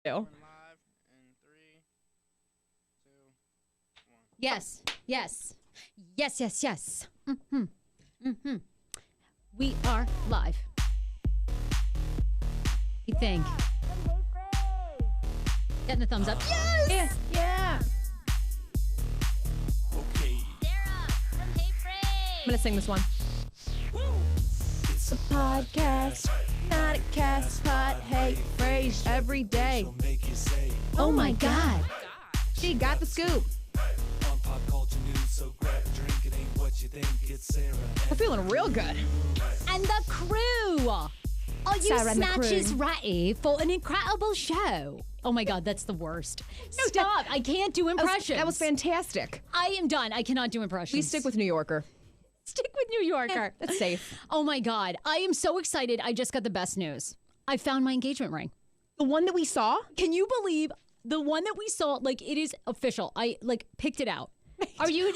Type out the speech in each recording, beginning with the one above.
Live in 3, 2, 1. Yes. We are live. You think? Getting the thumbs up. Yes. Yeah. Sarah from Hey Frase. I'm gonna sing this one. It's a podcast, not a cast pot. Hey, phrase every day. Oh my God. She got the scoop. We're feeling real good. And the crew. Are you Sarah and the snatches crew. ready for an incredible show? Oh my God, that's the worst. Stop. I can't do impressions. That was fantastic. I am done. I cannot do impressions. We stick with New Yorker. Stick with New Yorker. That's safe. Oh my God. I am so excited. I just got the best news. I found my engagement ring. The one that we saw? Can you believe the one that we saw? Like, it is official. I picked it out. Are you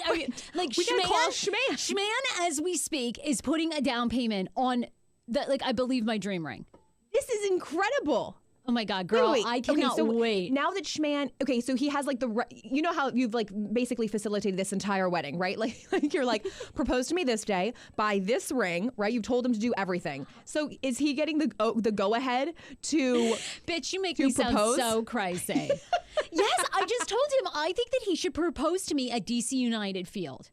like We gotta call Schman? Schman. Schman, as we speak, is putting a down payment on the I believe my dream ring. This is incredible. Oh my God, girl, Wait. I cannot wait. Now that Schman, okay, so he has like you know how you've like basically facilitated this entire wedding, right? Like you're like, propose to me this day, buy this ring, right? You've told him to do everything. So is he getting the go ahead to Bitch, you make to me sound propose? so crazy. Yes, I just told him I think that he should propose to me at DC United Field.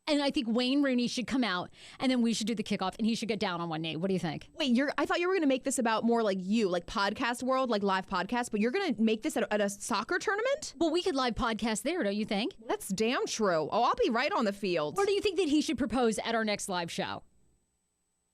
And I think Wayne Rooney should come out, and then we should do the kickoff, and he should get down on one knee. What do you think? Wait, I thought you were going to make this about more like you, like podcast world, like live podcast, but you're going to make this at a soccer tournament? Well, we could live podcast there, don't you think? That's damn true. Oh, I'll be right on the field. Or do you think that he should propose at our next live show?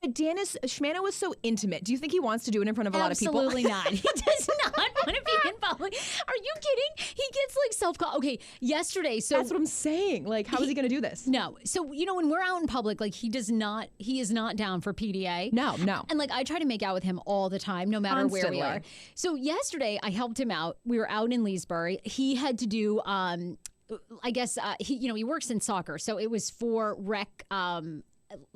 But Schmano was so intimate. Do you think he wants to do it in front of a lot of people? Absolutely not. He does not want to be in public. Are you kidding? He gets like self-caught. Okay, yesterday, so That's what I'm saying. Like, how is he going to do this? no. So, you know, when we're out in public, like he is not down for PDA. No. And like I try to make out with him all the time, no matter where we Constantly. are. So yesterday I helped him out. We were out in Leesbury. He had to do I guess he works in soccer. So it was for rec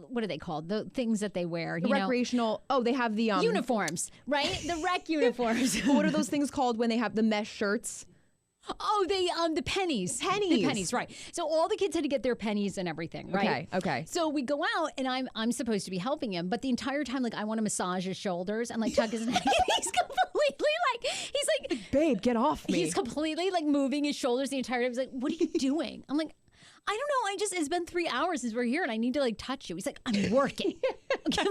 what are they called? The things that they wear, The recreational. Oh, they have the uniforms, right? The rec uniforms. What are those things called when they have the mesh shirts? Oh, the pennies. Pennies. The pennies, right. So all the kids had to get their pennies and everything, right? Okay. So we go out and I'm supposed to be helping him, but the entire time, like, I want to massage his shoulders and like tug his neck. And he's like, Babe, get off me. he's completely like moving his shoulders the entire time. He's like, what are you doing? I'm like, I don't know. It's been 3 hours since we're here and I need to like touch you. He's like, I'm working. Okay,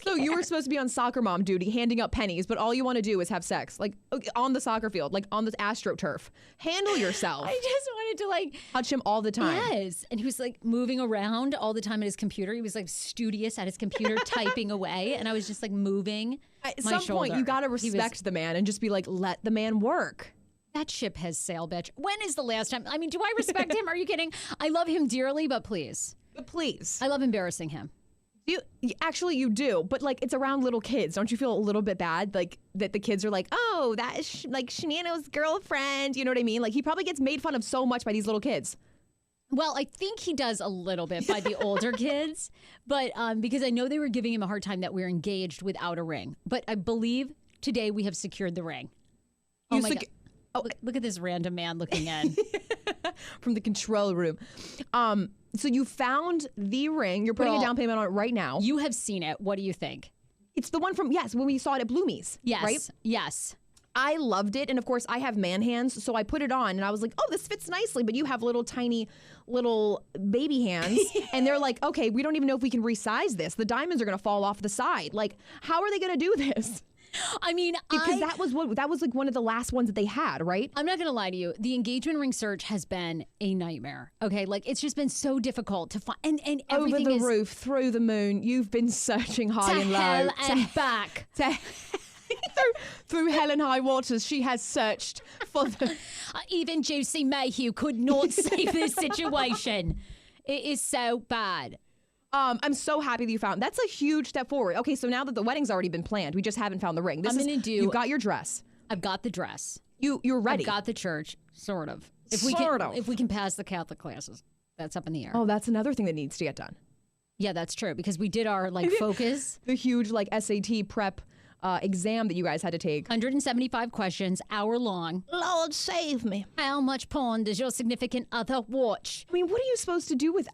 So you were supposed to be on soccer mom duty, handing out pennies, but all you want to do is have sex, like on the soccer field, like on the AstroTurf. Handle yourself. I just wanted to like Touch him all the time. Yes. And he was like moving around all the time at his computer. He was like studious at his computer typing away. And I was just like moving At my some shoulder. point, you got to He was- respect the man and just be like, let the man work. That ship has sailed, bitch. When is the last time? I mean, do I respect him? Are you kidding? I love him dearly, but please. But please. I love embarrassing him. Actually, you do, but like it's around little kids. Don't you feel a little bit bad, like that the kids are like, oh, that is like Shenano's girlfriend? You know what I mean? Like he probably gets made fun of so much by these little kids. Well, I think he does a little bit by the older kids, but because I know they were giving him a hard time that we're engaged without a ring. But I believe today we have secured the ring. Oh my God. Look at this random man looking in. From the control room. So you found the ring. You're putting Girl, a down payment on it right now. You have seen it. What do you think? It's the one from, yes, when we saw it at Bloomies. Yes. Right? Yes. I loved it. And of course, I have man hands. So I put it on and I was like, oh, this fits nicely. But you have tiny little baby hands. And they're like, okay, we don't even know if we can resize this. The diamonds are going to fall off the side. Like, how are they going to do this? I mean, Because that was like one of the last ones that they had, right? I'm not going to lie to you. The engagement ring search has been a nightmare. Okay, like it's just been so difficult to find, and everything Over the is roof, through the moon. You've been searching high to and low. hell and back. Through hell and high waters, she has searched for the. Even Juicy Mayhew could not save this situation. It is so bad. I'm so happy that you found. That's a huge step forward. Okay, so now that the wedding's already been planned, we just haven't found the ring. You got your dress. I've got the dress. You're ready. I've got the church, sort of. If we can pass the Catholic classes, that's up in the air. Oh, that's another thing that needs to get done. Yeah, that's true because we did our focus. The huge SAT prep exam that you guys had to take. 175 questions, hour long. Lord save me. How much porn does your significant other watch? I mean, what are you supposed to do with?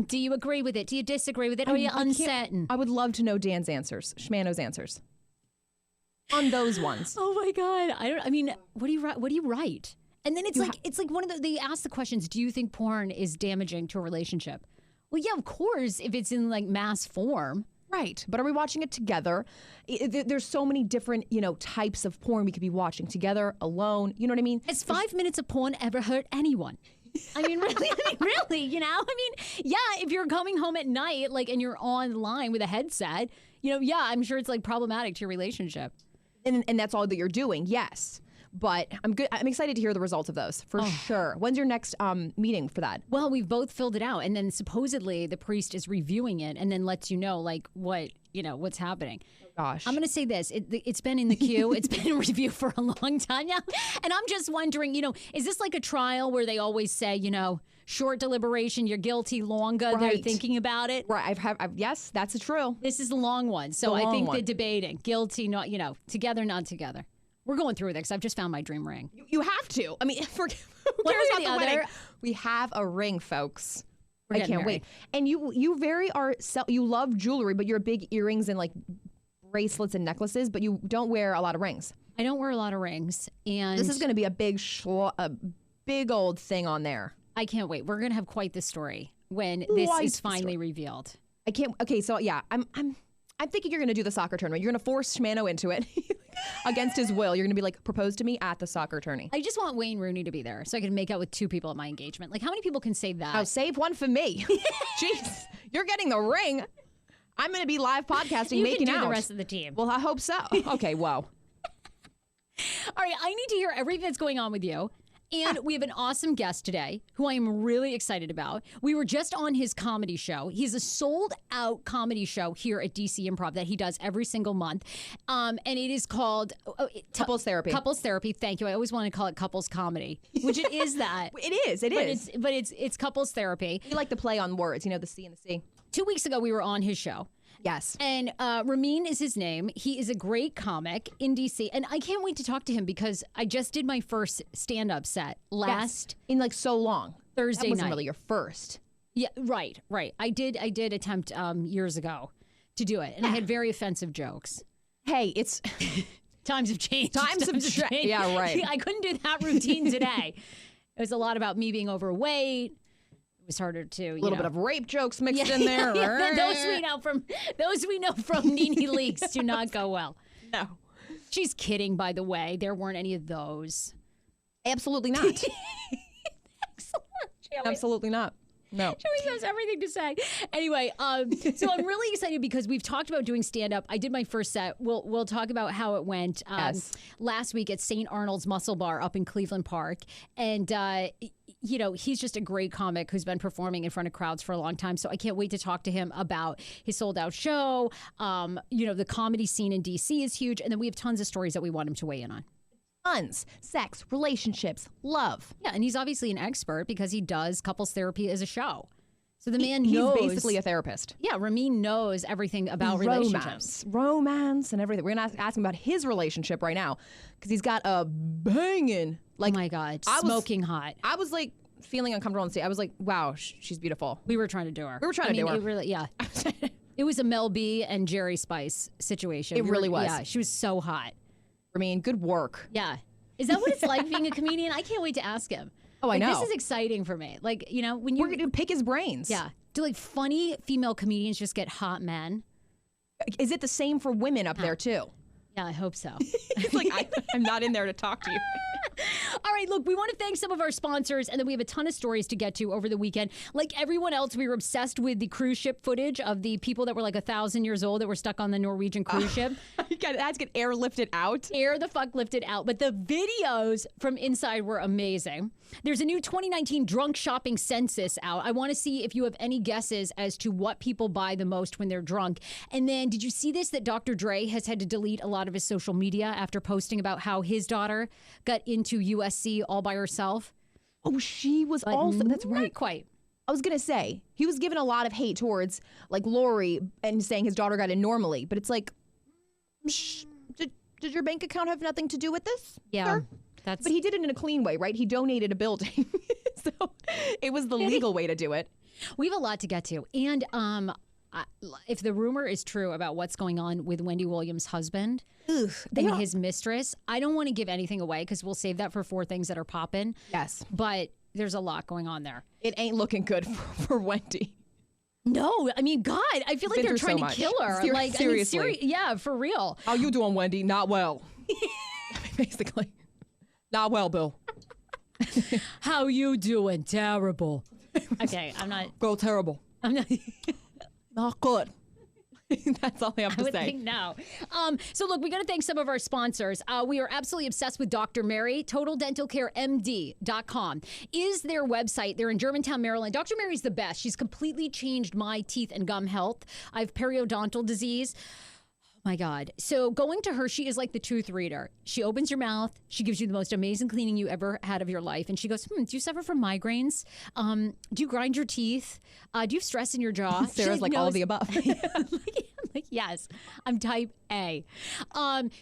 Do you agree with it? Do you disagree with it? Are you uncertain? I would love to know Dan's answers, Schmano's answers on those ones. Oh my God! What do you write? What do you write? And then it's like one of they ask the questions. Do you think porn is damaging to a relationship? Well, yeah, of course, if it's in like mass form. Right. But are we watching it together? There's so many different, types of porn we could be watching together, alone. You know what I mean? Has 5 minutes of porn ever hurt anyone? I mean, really, yeah, if you're coming home at night, and you're online with a headset, yeah, I'm sure it's problematic to your relationship. And that's all that you're doing. Yes. But I'm good. I'm excited to hear the results of those for sure. When's your next meeting for that? Well, we've both filled it out, and then supposedly the priest is reviewing it, and then lets you know what's happening. Oh, gosh, I'm going to say this: it's been in the queue, it's been in review for a long time now, and I'm just wondering, is this like a trial where they always say, short deliberation, you're guilty, longer they're thinking about it? Right. Yes, that's true. This is the long one, so I think they're debating guilty, not together, not together. We're going through this. I've just found my dream ring. You have to. I mean, who cares about the wedding? We have a ring, folks. I can't wait. And you love jewelry, but you're big earrings and bracelets and necklaces, but you don't wear a lot of rings. I don't wear a lot of rings, and this is going to be a big old thing on there. I can't wait. We're going to have quite the story when this is finally revealed. I can't. Okay, so yeah, I'm thinking you're going to do the soccer tournament. You're going to force Schmano into it. Against his will, you're going to be propose to me at the soccer tourney. I just want Wayne Rooney to be there so I can make out with 2 people at my engagement. How many people can say that? Oh, save one for me. Jeez, you're getting the ring. I'm going to be live podcasting, making out. You can do the rest of the team. Well, I hope so. Okay, whoa. All right, I need to hear everything that's going on with you. And we have an awesome guest today who I am really excited about. We were just on his comedy show. He's a sold-out comedy show here at DC Improv that he does every single month. And it is called... Couples Therapy. Couples Therapy, thank you. I always want to call it Couples Comedy, which it is that. It is. But it's Couples Therapy. We like to play on words, the C and the C. 2 weeks ago, we were on his show. Yes. And Rahmein is his name. He is a great comic in DC. And I can't wait to talk to him because I just did my first stand-up set in so long. Thursday that wasn't night. really your first. Yeah, right. I did attempt years ago to do it. And I had very offensive jokes. Hey, it's... Times have changed. Times have changed. Yeah, right. I couldn't do that routine today. It was a lot about me being overweight. It was harder to a little bit of rape jokes mixed in there. Those we know from Nene Leakes do not go well. No, she's kidding. By the way, there weren't any of those. Absolutely not. Excellent. Absolutely not. No. She always has everything to say. Anyway, so I'm really excited because we've talked about doing stand-up. I did my first set. We'll talk about how it went last week at St. Arnold's Muscle Bar up in Cleveland Park. And, he's just a great comic who's been performing in front of crowds for a long time. So I can't wait to talk to him about his sold-out show. The comedy scene in D.C. is huge. And then we have tons of stories that we want him to weigh in on. Tons. Sex, relationships, love. Yeah, and he's obviously an expert because he does couples therapy as a show. So the man knows. He's basically a therapist. Yeah, Rahmein knows everything about relationships. Romance and everything. We're going to ask him about his relationship right now because he's got a banging. Oh my God, smoking hot. I was feeling uncomfortable on stage. I was like, wow, she's beautiful. We were trying to do her. We were trying to do her. It really, yeah. It was a Mel B and Jerry Spice situation. It really was. Yeah, she was so hot. Rahmein, good work. Yeah. Is that what it's like being a comedian? I can't wait to ask him. Oh, I know. This is exciting for me. When we're going to pick his brains. Yeah. Do funny female comedians just get hot men? Is it the same for women up there too? Yeah, I hope so. I'm not in there to talk to you. All right, look, we want to thank some of our sponsors, and then we have a ton of stories to get to over the weekend. Like everyone else, we were obsessed with the cruise ship footage of the people that were 1,000 years old that were stuck on the Norwegian cruise ship. That's get airlifted out. Air the fuck lifted out. But the videos from inside were amazing. There's a new 2019 drunk shopping census out. I want to see if you have any guesses as to what people buy the most when they're drunk. And then did you see this, that Dr. Dre has had to delete a lot of his social media after posting about how his daughter got into USC all by herself? Oh, she was also, that's right. Not quite. I was going to say, he was given a lot of hate towards Lori and saying his daughter got in normally, but it's Did your bank account have nothing to do with this? Yeah. Sir? That's But he did it in a clean way, right? He donated a building. So it was the legal way to do it. We have a lot to get to. And if the rumor is true about what's going on with Wendy Williams' husband and his mistress, I don't want to give anything away because we'll save that for 4 things that are popping. Yes. But there's a lot going on there. It ain't looking good for Wendy. No, I mean, God, I feel like they're trying to kill her. Seriously. Yeah, for real. How you doing, Wendy? Not well. Basically. Not well, Bill. How you doing? Terrible. Okay, I'm not. Girl, terrible. I'm not. Not good. That's all I have to I would say. think no. So look, we got to thank some of our sponsors. We are absolutely obsessed with Dr. Mary. TotalDentalCareMD.com is their website. They're in Germantown, Maryland. Dr. Mary's the best. She's completely changed my teeth and gum health. I have periodontal disease. My God. So going to her, she is like the tooth reader. She opens your mouth. She gives you the most amazing cleaning you ever had of your life. And she goes, do you suffer from migraines? Do you grind your teeth? Do you have stress in your jaw? Sarah's like all of the above. Like, yes, I'm type A.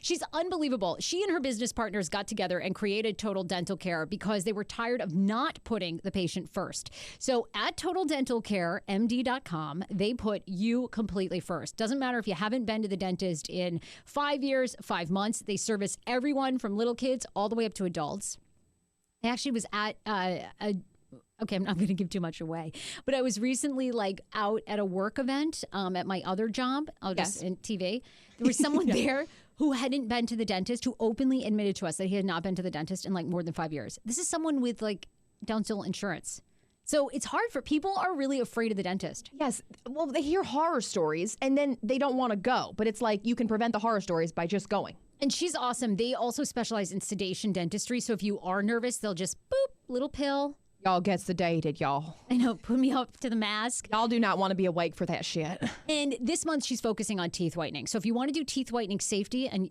She's unbelievable. She and her business partners got together and created Total Dental Care because they were tired of not putting the patient first. So at TotalDentalCareMD.com, they put you completely first. Doesn't matter if you haven't been to the dentist in 5 years, 5 months. They service everyone from little kids all the way up to adults. I actually was at okay, I'm not going to give too much away, but I was recently out at a work event at my other job. In TV. There was someone there who hadn't been to the dentist, who openly admitted to us that he had not been to the dentist in more than 5 years. This is someone with Down syndrome insurance. So it's hard for people are really afraid of the dentist. Yes. Well, they hear horror stories and then they don't want to go. But it's like you can prevent the horror stories by just going. And she's awesome. They also specialize in sedation dentistry. So if you are nervous, they'll just boop, little pill. Y'all get sedated, y'all. I know, put me up to the mask. Y'all do not want to be awake for that shit. And this month she's focusing on teeth whitening. So if you want to do teeth whitening safely and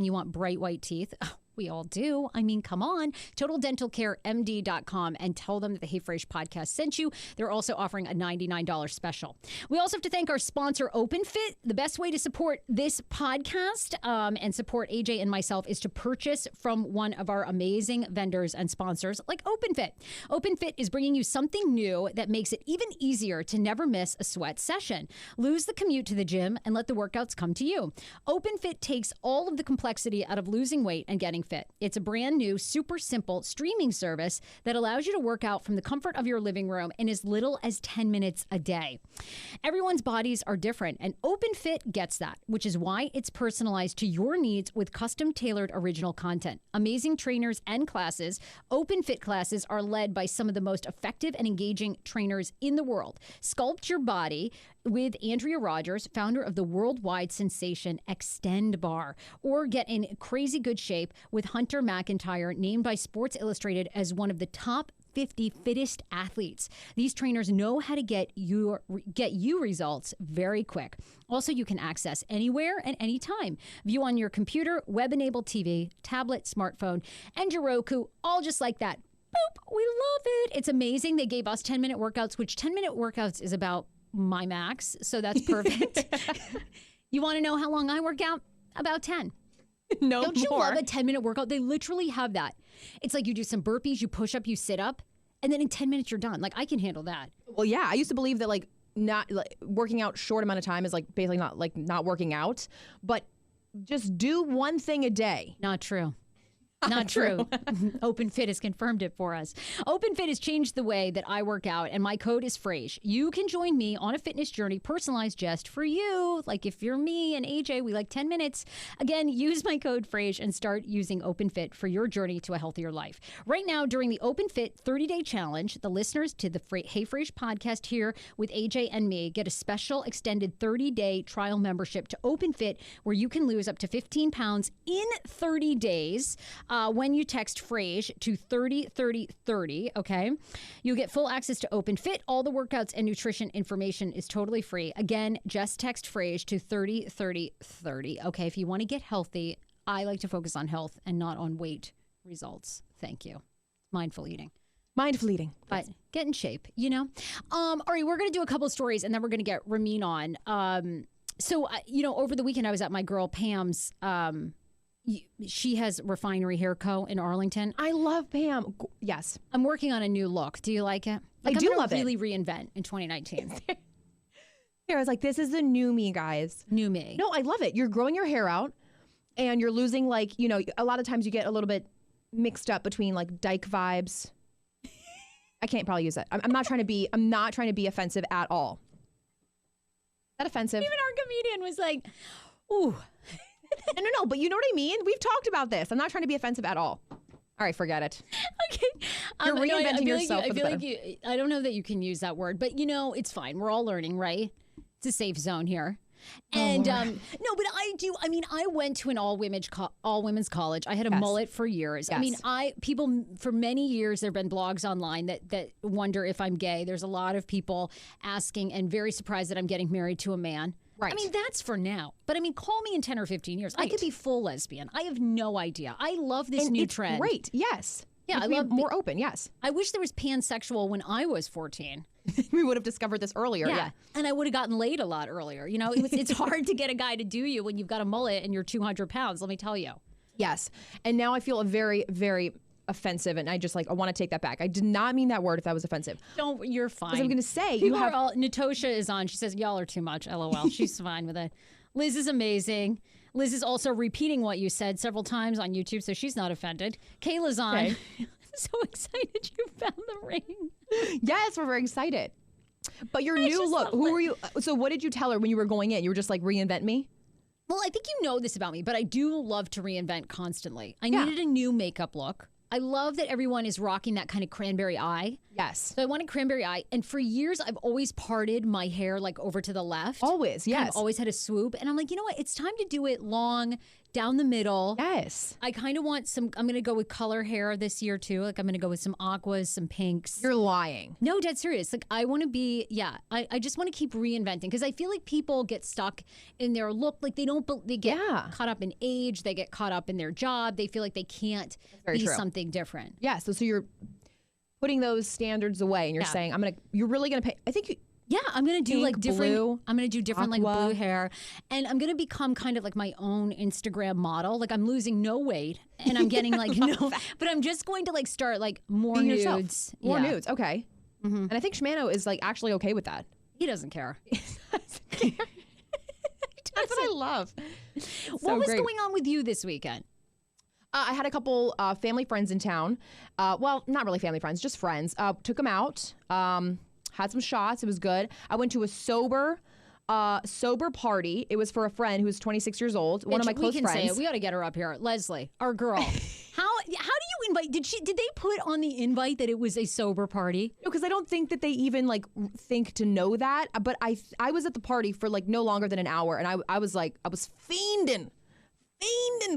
you want bright white teeth, we all do. I mean, come on. TotalDentalCareMD.com and tell them that the Hey Frase podcast sent you. They're also offering a $99 special. We also have to thank our sponsor, OpenFit. The best way to support this podcast and support AJ and myself is to purchase from one of our amazing vendors and sponsors like OpenFit. OpenFit is bringing you something new that makes it even easier to never miss a sweat session. Lose the commute to the gym and let the workouts come to you. OpenFit takes all of the complexity out of losing weight and getting fit. It's a brand new, super simple streaming service that allows you to work out from the comfort of your living room in as little as 10 minutes a day. Everyone's bodies are different, and OpenFit gets that, which is why it's personalized to your needs with custom-tailored original content. Amazing trainers and classes. OpenFit classes are led by some of the most effective and engaging trainers in the world. Sculpt your body with Andrea Rogers, founder of the worldwide sensation Extend Bar, or get in crazy good shape with Hunter McIntyre, named by Sports Illustrated as one of the top 50 fittest athletes. These trainers know how to get you results very quick. Also, you can access anywhere and anytime. View on your computer, web-enabled TV, tablet, smartphone, and your Roku, all just like that. Boop! We love it. It's amazing. They gave us 10-minute workouts, which 10-minute workouts is about my max, so that's perfect. You want to know how long I work out? About 10. No Don't you more. love a 10-minute workout? They literally have that. It's like you do some burpees, you push up, you sit up, and then in 10 minutes you're done. I can handle that. Well, yeah, I used to believe that not working out short amount of time is basically not working out, but just do one thing a day. Not true. Not true. OpenFit has confirmed it for us. OpenFit has changed the way that I work out, and my code is Frase. You can join me on a fitness journey personalized just for you. Like if you're me and AJ, we like 10 minutes. Again, use my code Frase and start using OpenFit for your journey to a healthier life. Right now, during the OpenFit 30-day challenge, the listeners to the Hey Frase podcast here with AJ and me get a special extended 30-day trial membership to OpenFit where you can lose up to 15 pounds in 30 days. When you text Frase to 303030, okay? You get full access to OpenFit. All the workouts and nutrition information is totally free. Again, just text Frase to 303030, okay? If you want to get healthy, I like to focus on health and not on weight results. Thank you. Mindful eating. Mindful eating. But get in shape, you know? All right, we're going to do a couple of stories, and then we're going to get Rahmein on. So, over the weekend, I was at my girl Pam's she has Refinery Hair Co. in Arlington. I love Pam. Yes. I'm working on a new look. Do you like it? I Like, do I'm love it. really reinvent in 2019. I was like, this is the new me, guys. New me. No, I love it. You're growing your hair out and you're losing like, you know, a lot of times you get a little bit mixed up between like dyke vibes. I can't probably use that. I'm not trying to be offensive at all. Is that offensive? Even our comedian was like, ooh. No, but you know what I mean? We've talked about this. I'm not trying to be offensive at all. All right, forget it. Okay. You're reinventing I feel yourself Like for the I feel like I don't know that you can use that word, but you know, it's fine. We're all learning, right? It's a safe zone here. And no, but I went to an all women's college. I had a mullet for years. Yes. I mean, people for many years there've been blogs online that wonder if I'm gay. There's a lot of people asking and very surprised that I'm getting married to a man. Right. I mean, that's for now. But I mean, call me in 10 or 15 years. I could be full lesbian. I have no idea. I love this new trend. Great. Yes. Yeah, I love more open. Yes. I wish there was pansexual when I was 14. We would have discovered this earlier. Yeah. And I would have gotten laid a lot earlier. You know, it's hard to get a guy to do you when you've got a mullet and you're 200 pounds, let me tell you. Yes. And now I feel a very, very offensive, and I want to take that back. I did not mean that word if that was offensive. Don't, you're fine. Because I'm going to say, Natosha is on. She says, y'all are too much, LOL. She's fine with it. Liz is amazing. Liz is also repeating what you said several times on YouTube, so she's not offended. Kayla's on. Okay. So excited you found the ring. Yes, we're very excited. But your new look, who were you? So what did you tell her when you were going in? You were just like, reinvent me? Well, I think you know this about me, but I do love to reinvent constantly. I needed a new makeup look. I love that everyone is rocking that kind of cranberry eye. Yes. So I wanted cranberry eye. And for years, I've always parted my hair like over to the left. Always, yes. I've always had a swoop. And I'm like, you know what? It's time to do it long, down the middle. Yes. I kind of want I'm going to go with color hair this year too. Like I'm going to go with some aquas, some pinks. You're lying. No, dead serious. Like I want to be, I just want to keep reinventing because I feel like people get stuck in their look. Like they get caught up in age. They get caught up in their job. They feel like they can't be something different. Yeah. So you're putting those standards away and you're saying, you're really going to pay. I think you. Yeah, I'm going to do like different, blue, I'm going to do different aqua. like blue hair. And I'm going to become kind of like my own Instagram model. Like I'm losing no weight and I'm getting like but I'm just going to like start like more Being nudes. Yourself. More nudes. Okay. Mm-hmm. And I think Shmano is like actually okay with that. He doesn't care. That's what I love. What was going on with you this weekend? I had a couple family friends in town. Well, not really family friends, just friends. Took them out. Had some shots. It was good. I went to a sober party. It was for a friend who was 26 years old. One of my close friends. Say it. We got to get her up here. Leslie, our girl. How do you invite? Did they put on the invite that it was a sober party? No, because I don't think that they even like think to know that. But I was at the party for like no longer than an hour, and I was fiending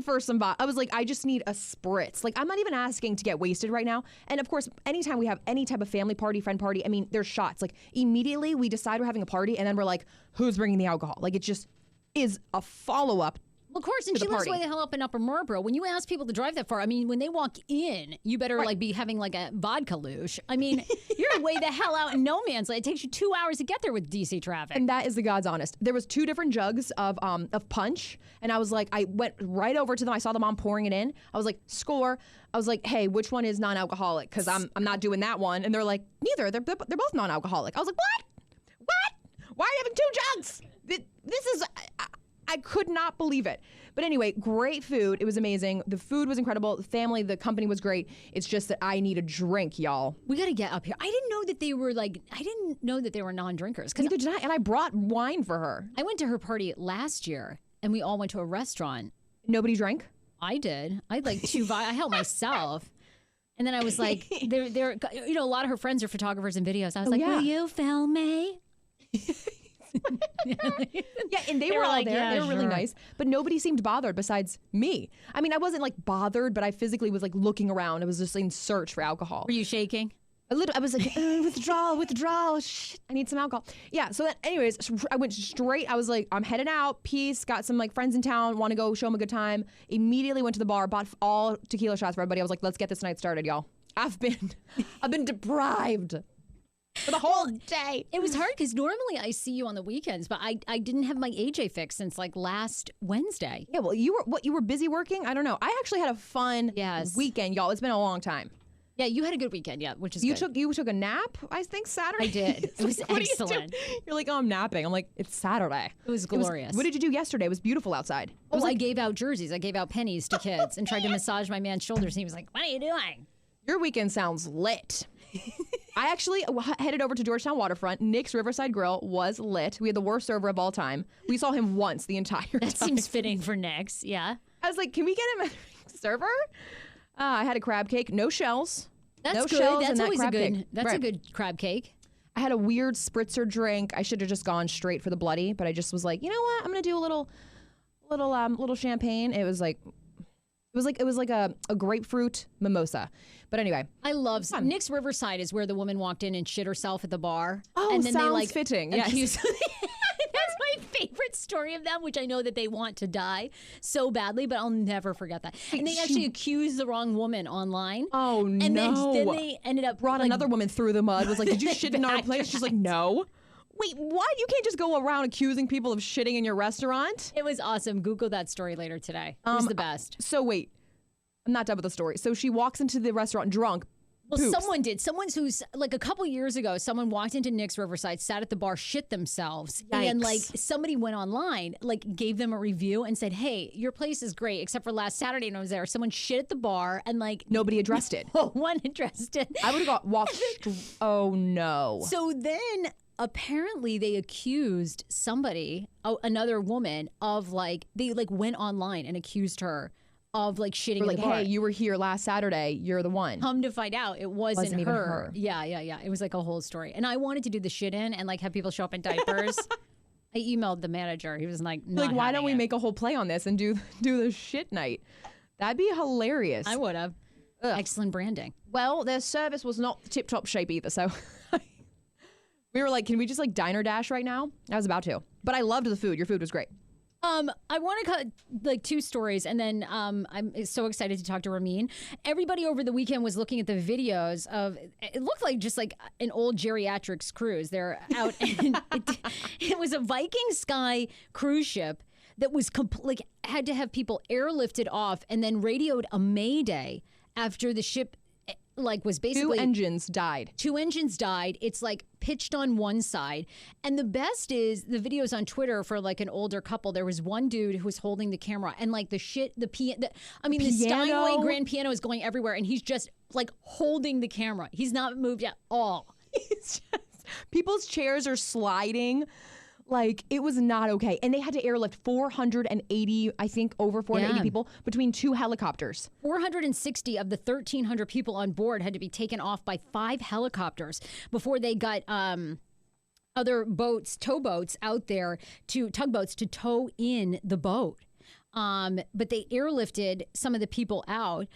for some I was like, I just need a spritz. Like, I'm not even asking to get wasted right now. And of course, anytime we have any type of family party, friend party, I mean, there's shots. Like, immediately we decide we're having a party, and then we're like, who's bringing the alcohol? Like, it just is a follow-up. Well, of course, and she lives way the hell up in Upper Marlboro. When you ask people to drive that far, I mean, when they walk in, you better like be having like a vodka luge. I mean, you're way the hell out in no man's land. It takes you 2 hours to get there with DC traffic. And that is the God's honest. There was 2 different jugs of punch, and I was like, I went right over to them. I saw the mom pouring it in. I was like, score. I was like, hey, which one is non-alcoholic? Because I'm not doing that one. And they're like, neither. They're both non-alcoholic. I was like, what? Why are you having 2 jugs? This is. I could not believe it. But anyway, great food. It was amazing. The food was incredible. The family, the company was great. It's just that I need a drink, y'all. We got to get up here. I didn't know that they were non-drinkers. Neither did I. And I brought wine for her. I went to her party last year, and we all went to a restaurant. Nobody drank? I did. I had like 2 I helped myself. And then I was like, they're a lot of her friends are photographers and videos. I was will you film me? Yeah, and they were all like, there. yeah, they were really sure. nice, but nobody seemed bothered besides me. I mean, I wasn't like bothered, but I physically was like looking around. I was just in search for alcohol. Were you shaking? A little. I was like, withdrawal. Shit, I need some alcohol. Yeah. So, anyways, I went straight. I was like, I'm heading out. Peace. Got some like friends in town. Want to go show them a good time. Immediately went to the bar. Bought all tequila shots for everybody. I was like, let's get this night started, y'all. I've been deprived. for the whole day. It was hard because normally I see you on the weekends, but I didn't have my AJ fix since like last Wednesday. Yeah, well, you were busy working? I don't know. I actually had a fun weekend, y'all. It's been a long time. Yeah, you had a good weekend, which is good. You took a nap, I think, Saturday? I did. It was excellent. You're like, oh, I'm napping. I'm like, it's Saturday. It was glorious. What did you do yesterday? It was beautiful outside. I gave out jerseys. I gave out pennies to kids and tried to massage my man's shoulders. And he was like, what are you doing? Your weekend sounds lit. I actually headed over to Georgetown Waterfront. Nick's Riverside Grill was lit. We had the worst server of all time. We saw him once the entire time. That seems fitting for Nick's, yeah. I was like, can we get him a server? I had a crab cake, no shells. That's no good. Shells That's in always that a good. cake. That's a good crab cake. I had a weird spritzer drink. I should have just gone straight for the bloody, but I just was like, you know what? I'm gonna do a little champagne. It was like a grapefruit mimosa. But anyway, I love Nick's Riverside is where the woman walked in and shit herself at the bar. Oh, and then sounds fitting. Yes. That's my favorite story of them, which I know that they want to die so badly, but I'll never forget that. And they actually accused the wrong woman online. Oh, and no. then they ended up brought another woman through the mud. Was like, did you shit in our place? She's like, no. Wait, what? You can't just go around accusing people of shitting in your restaurant? It was awesome. Google that story later today. It was the best. So wait, I'm not done with the story. So she walks into the restaurant drunk. Well, poops. someone did. Someone who's like a couple years ago, someone walked into Nick's Riverside, sat at the bar, shit themselves. Yikes. And like somebody went online, like gave them a review and said, hey, your place is great, except for last Saturday when I was there. Someone shit at the bar and like nobody addressed it. No one addressed it. I would have walked. Oh no. So then apparently they accused somebody, another woman, of like, they like went online and accused her of like shitting in like, the bar. hey, you were here last Saturday. You're the one. Come to find out, it wasn't even her. her. Yeah. It was like a whole story. And I wanted to do the shit in and like have people show up in diapers. I emailed the manager. He was like, like, why don't we make a whole play on this and do the shit night? That'd be hilarious. I would have. Excellent branding. Well, their service was not tip-top shape either, so we were like, can we just like diner dash right now? I was about to. But I loved the food. Your food was great. I want to cut like two stories, and then I'm so excited to talk to Rahmein. Everybody over the weekend was looking at the videos of, it looked like just like an old geriatrics cruise. They're out, and it was a Viking Sky cruise ship that was like had to have people airlifted off and then radioed a mayday after the ship like was basically two engines died. It's like pitched on one side. And the best is the videos on Twitter for like an older couple. There was one dude who was holding the camera and like the Steinway grand piano is going everywhere and he's just like holding the camera. He's not moved at all. He's just, people's chairs are sliding. Like, it was not okay. And they had to airlift 480, I think, over 480 people between two helicopters. 460 of the 1,300 people on board had to be taken off by 5 helicopters before they got other boats, tugboats out there, tugboats to tow in the boat. But they airlifted some of the people out.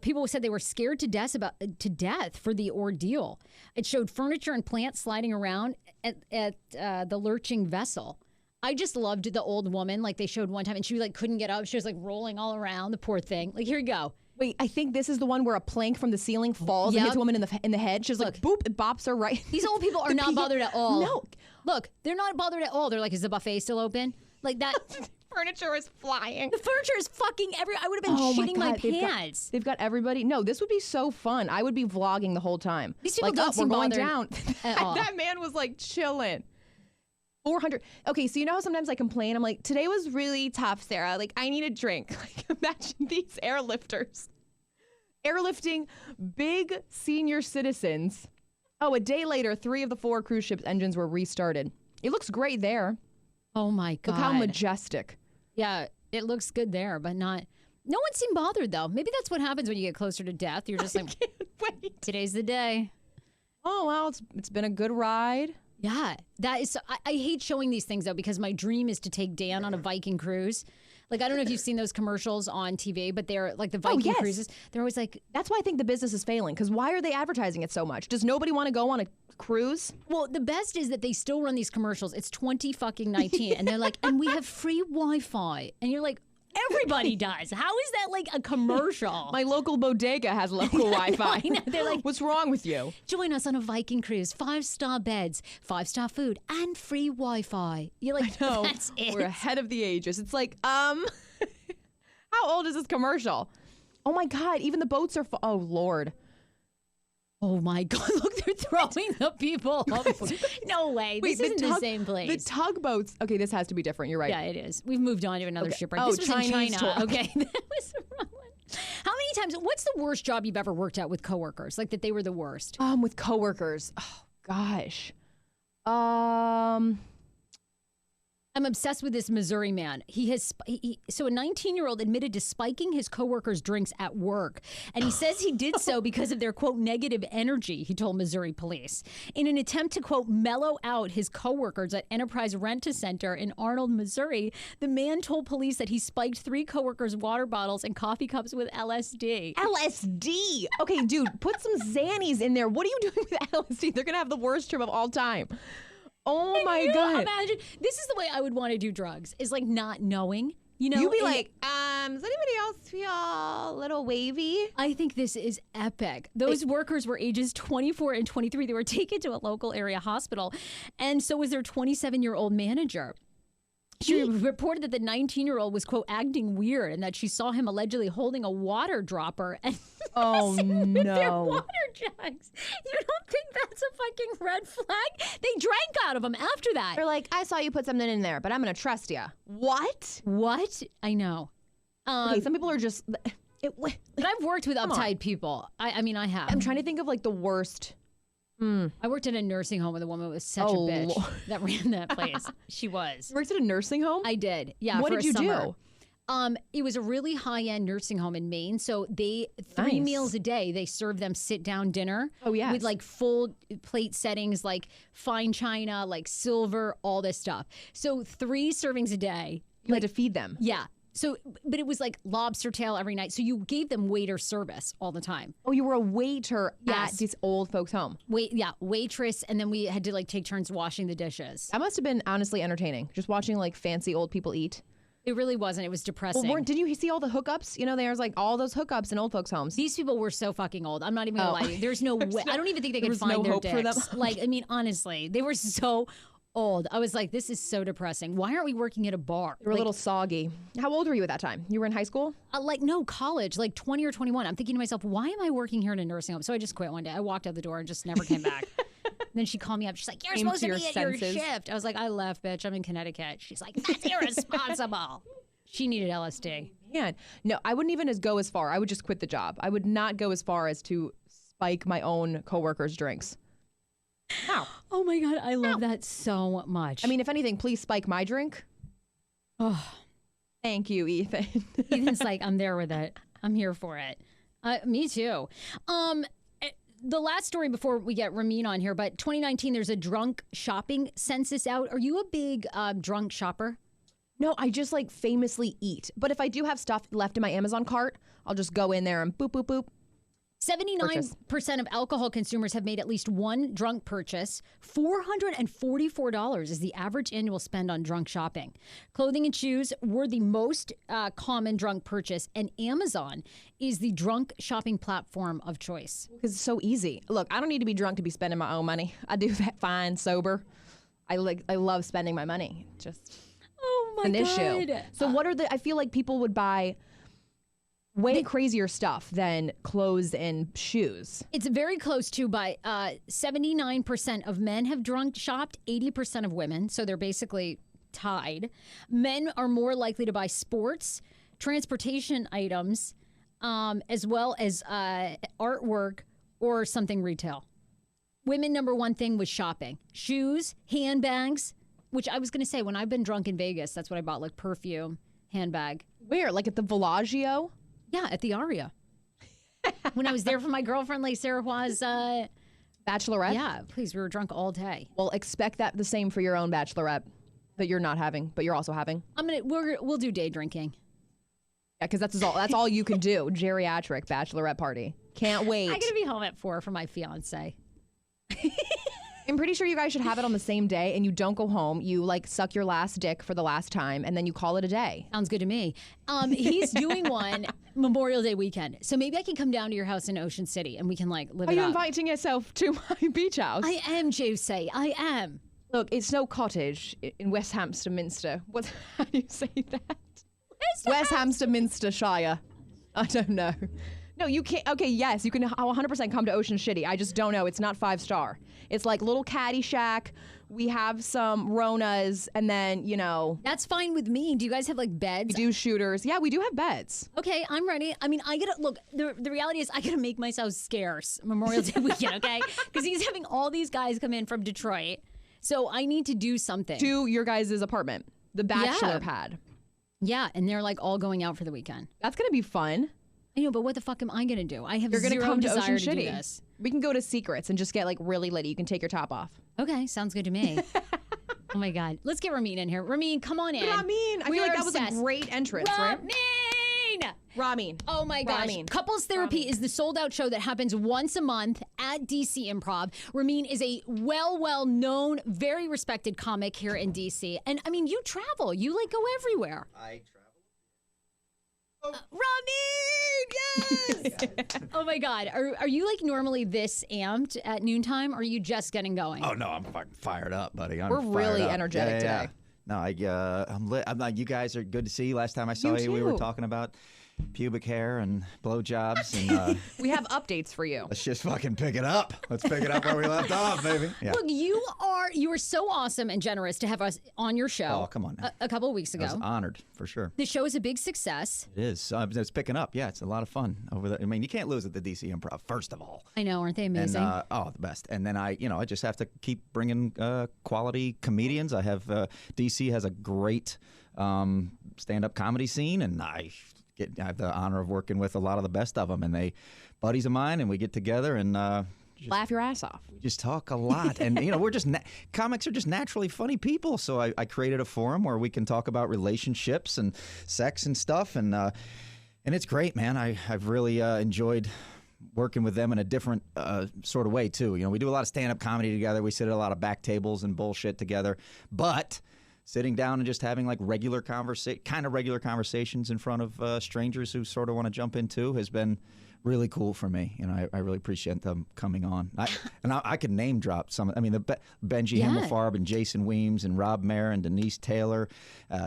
People said they were scared to death for the ordeal. It showed furniture and plants sliding around at the lurching vessel. I just loved the old woman. Like they showed one time, and she like couldn't get up. She was like rolling all around. The poor thing. Like, here you go. Wait, I think this is the one where a plank from the ceiling falls and hits a woman in the head. She's like, boop, it bops her right. These old people are not bothered at all. No, look, they're not bothered at all. They're like, is the buffet still open? Like that. Furniture is flying. The furniture is fucking everywhere. I would have been shitting my pants. They've got everybody. No, this would be so fun. I would be vlogging the whole time. These people like, don't seem we're going bothered down. at all. That man was like chilling. 400. Okay, so you know how sometimes I complain? I'm like, today was really tough, Sarah. Like, I need a drink. Like, imagine these airlifters. Airlifting big senior citizens. Oh, a day later, 3 of the 4 cruise ship's engines were restarted. It looks great there. Oh, my God. Look how majestic. Yeah, it looks good there, but not. No one seemed bothered, though. Maybe that's what happens when you get closer to death. You're just like, I can't wait. Today's the day. Oh, well, it's been a good ride. Yeah, that is. I hate showing these things, though, because my dream is to take Dan on a Viking cruise. Like, I don't know if you've seen those commercials on TV, but they're like the Viking cruises. They're always like. That's why I think the business is failing, because why are they advertising it so much? Does nobody want to go on a cruise? Well, the best is that they still run these commercials. It's 20 fucking 19, and they're like, and we have free Wi-Fi, and you're like, Everybody does. How is that like a commercial? My local bodega has local Wi-Fi. I know. They're like, what's wrong with you? join us on a Viking cruise, 5-star beds, 5-star food, and free Wi-Fi. You're like, No, that's it. we're ahead of the ages. It's like, how old is this commercial? Oh my God, even the boats are, oh Lord. Oh my God, look, they're throwing the people up. No way. Wait, This isn't the same place. The tugboats, okay, this has to be different. You're right. Yeah, it is. We've moved on to another Okay. shipwreck. Oh, This was in Chinese China. tour. Okay, that was the wrong one. How many times, what's the worst job you've ever worked at with coworkers? Like that they were the worst? With coworkers. Oh gosh. I'm obsessed with this Missouri man. So a 19-year-old admitted to spiking his coworkers' drinks at work. And he says he did so because of their, quote, negative energy, he told Missouri police. In an attempt to, quote, mellow out his coworkers at Enterprise Rent-A-Center in Arnold, Missouri, the man told police that he spiked 3 coworkers' water bottles and coffee cups with LSD. LSD. Okay, dude, put some Xannies in there. What are you doing with LSD? They're going to have the worst trip of all time. Oh my God. Imagine, this is the way I would want to do drugs, is like not knowing. You know, You'd be like, does anybody else feel a little wavy? I think this is epic. Those workers were ages 24 and 23. They were taken to a local area hospital, and so was their 27-year-old manager. She reported that the 19-year-old was, quote, acting weird and that she saw him allegedly holding a water dropper and Oh, with their no. water jugs. You don't think that's a fucking red flag? They drank out of them after that. They're like, I saw you put something in there, but I'm going to trust you. What? What? I know. Okay, some people are just... But I've worked with uptight people. I mean, I have. I'm trying to think of like the worst... I worked in a nursing home with a woman who was such a Oh, bitch Lord. that ran that place. She was. You worked at a nursing home? I did. Yeah. What for did a you summer. do? It was a really high-end nursing home in Maine. So they 3 Nice. meals a day. They serve them sit-down dinner. Oh, yes. With like full plate settings, like fine china, like silver, all this stuff. So 3 servings a day. You had to feed them. Yeah. So, but it was like lobster tail every night. So you gave them waiter service all the time. Oh, you were a waiter Yes. at this old folks' home. Waitress, and then we had to like take turns washing the dishes. That must have been honestly entertaining. Just watching like fancy old people eat. It really wasn't. It was depressing. Well, did you see all the hookups? You know, there's like all those hookups in old folks' homes. These people were so fucking old. I'm not even gonna lie to you. There's no way. I don't even think they there could was find no their hope for them? dicks. Like, I mean, honestly, they were so old. I was like, this is so depressing. Why aren't we working at a bar? They were a little soggy. How old were you at that time? You were in high school? Like, no, college, like 20 or 21. I'm thinking to myself, why am I working here in a nursing home? So I just quit one day. I walked out the door and just never came back. Then she called me up. She's like, you're Came supposed to to your be at senses. your shift. I was like, I left, bitch. I'm in Connecticut. She's like, that's irresponsible. She needed LSD. Man, no, I wouldn't even go as far. I would just quit the job. I would not go as far as to spike my own coworkers' drinks. How? Oh my God, I love that so much. I mean, if anything, please spike my drink. oh, Thank you, Ethan. Ethan's like, I'm there with it. I'm here for it. Me too. The last story before we get Rahmein on here, but 2019, there's a drunk shopping census out. Are you a big drunk shopper? No, I just like famously eat. But if I do have stuff left in my Amazon cart, I'll just go in there and boop, boop, boop. 79% of alcohol consumers have made at least one drunk purchase. $444 is the average annual spend on drunk shopping. Clothing and shoes were the most common drunk purchase, and Amazon is the drunk shopping platform of choice. Because it's so easy. Look, I don't need to be drunk to be spending my own money. I do that fine, sober. I love spending my money. Just Oh my an God. issue. So what are I feel like people would buy way crazier stuff than clothes and shoes. It's very close to by 79% of men have drunk shopped, 80% of women. So they're basically tied. Men are more likely to buy sports, transportation items, as well as artwork or something retail. Women, number one thing was shopping. Shoes, handbags, which I was going to say when I've been drunk in Vegas, that's what I bought, like perfume, handbag. Where? Like at the Bellagio? Yeah, at the Aria. When I was there for my girlfriend, like Sarah was, Bachelorette? yeah, please, we were drunk all day. Well, expect that the same for your own bachelorette that you're not having, but you're also having. We'll do day drinking. Yeah, because that's all you can do. Geriatric bachelorette party. Can't wait. I gotta be home at 4 for my fiance. I'm pretty sure you guys should have it on the same day, and you don't go home. You like suck your last dick for the last time, and then you call it a day. Sounds good to me. He's doing one Memorial Day weekend, so maybe I can come down to your house in Ocean City, and we can like live Are it you up. inviting yourself to my beach house? I am, Jose. I am. Look, it's no cottage in West Minster. How do you say that? West Minstershire. I don't know. No, you can't. Okay, yes, you can 100% come to Ocean City. I just don't know. It's not 5-star. It's like little caddy shack. We have some Ronas, and then, That's fine with me. Do you guys have like beds? we do shooters. Yeah, we do have beds. Okay, I'm ready. I mean, I gotta look. The reality is, I gotta make myself scarce Memorial Day weekend, okay? Because he's having all these guys come in from Detroit, so I need to do something. To your guys' apartment, the bachelor Yeah. pad. Yeah, and they're like all going out for the weekend. That's gonna be fun. I know, but what the fuck am I gonna do? I have You're gonna zero come to desire Ocean to City. do this. We can go to Secrets and just get like really litty. You can take your top off. Okay, sounds good to me. Oh my God, let's get Rahmein in here. Rahmein, come on in. Rahmein, I We feel like are that was obsessed. a great entrance, right? Rahmein! Rahmein. Oh my gosh. Rahmein. Couples Therapy is the sold out show that happens once a month at DC Improv. Rahmein is a well known, very respected comic here in DC. And I mean, you travel, you like go everywhere. I travel. Rahmein, yes! Oh my God. Are you like normally this amped at noontime or are you just getting going? Oh no, I'm fucking fired up, buddy. I'm We're fired really up. energetic today. No, I'm lit. I'm like, you guys are good to see. Last time I saw You you, we were too. talking about pubic hair and blowjobs, and We have updates for you. let's just fucking pick it up. Let's pick it up where we left off, baby. Yeah. Look, you are so awesome and generous to have us on your show. Oh, come on now. A couple of weeks I was ago. honored for sure. The show is a big success. It is. It's picking up. Yeah, it's a lot of fun over there. I mean, you can't lose at the DC Improv. First of all. I know, aren't they And amazing? the best. And then I just have to keep bringing quality comedians. I have DC has a great stand-up comedy scene, and I have the honor of working with a lot of the best of them. And they buddies of mine, and we get together and Laugh your ass off. we just talk a lot. And we're just comics are just naturally funny people. So I created a forum where we can talk about relationships and sex and stuff, and it's great, man. I've really enjoyed working with them in a different sort of way too. We do a lot of stand-up comedy together. We sit at a lot of back tables and bullshit together, but sitting down and just having like regular conversations in front of strangers who sort of want to jump in too has been really cool for me. I really appreciate them coming on. I could name drop some. I mean, Benji Yeah. Himmelfarb and Jason Weems and Rob Mayer and Denise Taylor,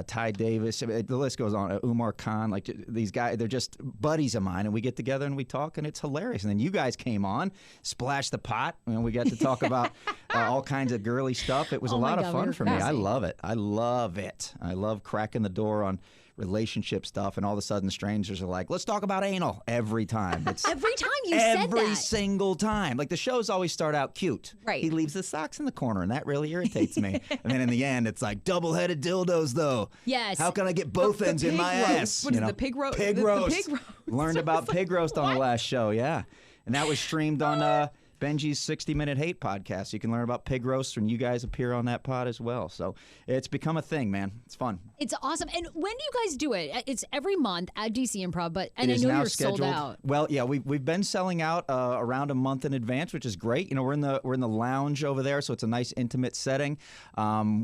Ty Davis. I mean, the list goes on. Umar Khan. Like these guys, they're just buddies of mine, and we get together and we talk, and it's hilarious. And then you guys came on, splashed the pot, and we got to talk about all kinds of girly stuff. It was Oh a my lot God, of we fun were for me. I crazy. love it. I love it. I love cracking the door on relationship stuff, and all of a sudden strangers are like, let's talk about anal every time. It's Every time you said every that. single time. Like the shows always start out cute. Right. He leaves the socks in the corner, and that really irritates me. And then in the end, it's like double-headed dildos, though. Yes. How can I get both The ends in pig my roast. ass? What is the pig roast? Pig The roast. pig roast. Learned about pig roast on the last show. Yeah, and that was streamed on Benji's 60-Minute Hate podcast. You can learn about pig roast, and you guys appear on that pod as well. So it's become a thing, man. It's fun. It's awesome. And when do you guys do it? It's every month at DC Improv, but It I is know now you're scheduled. sold out. Well, yeah, we've been selling out around a month in advance, which is great. We're in the lounge over there, so it's a nice intimate setting.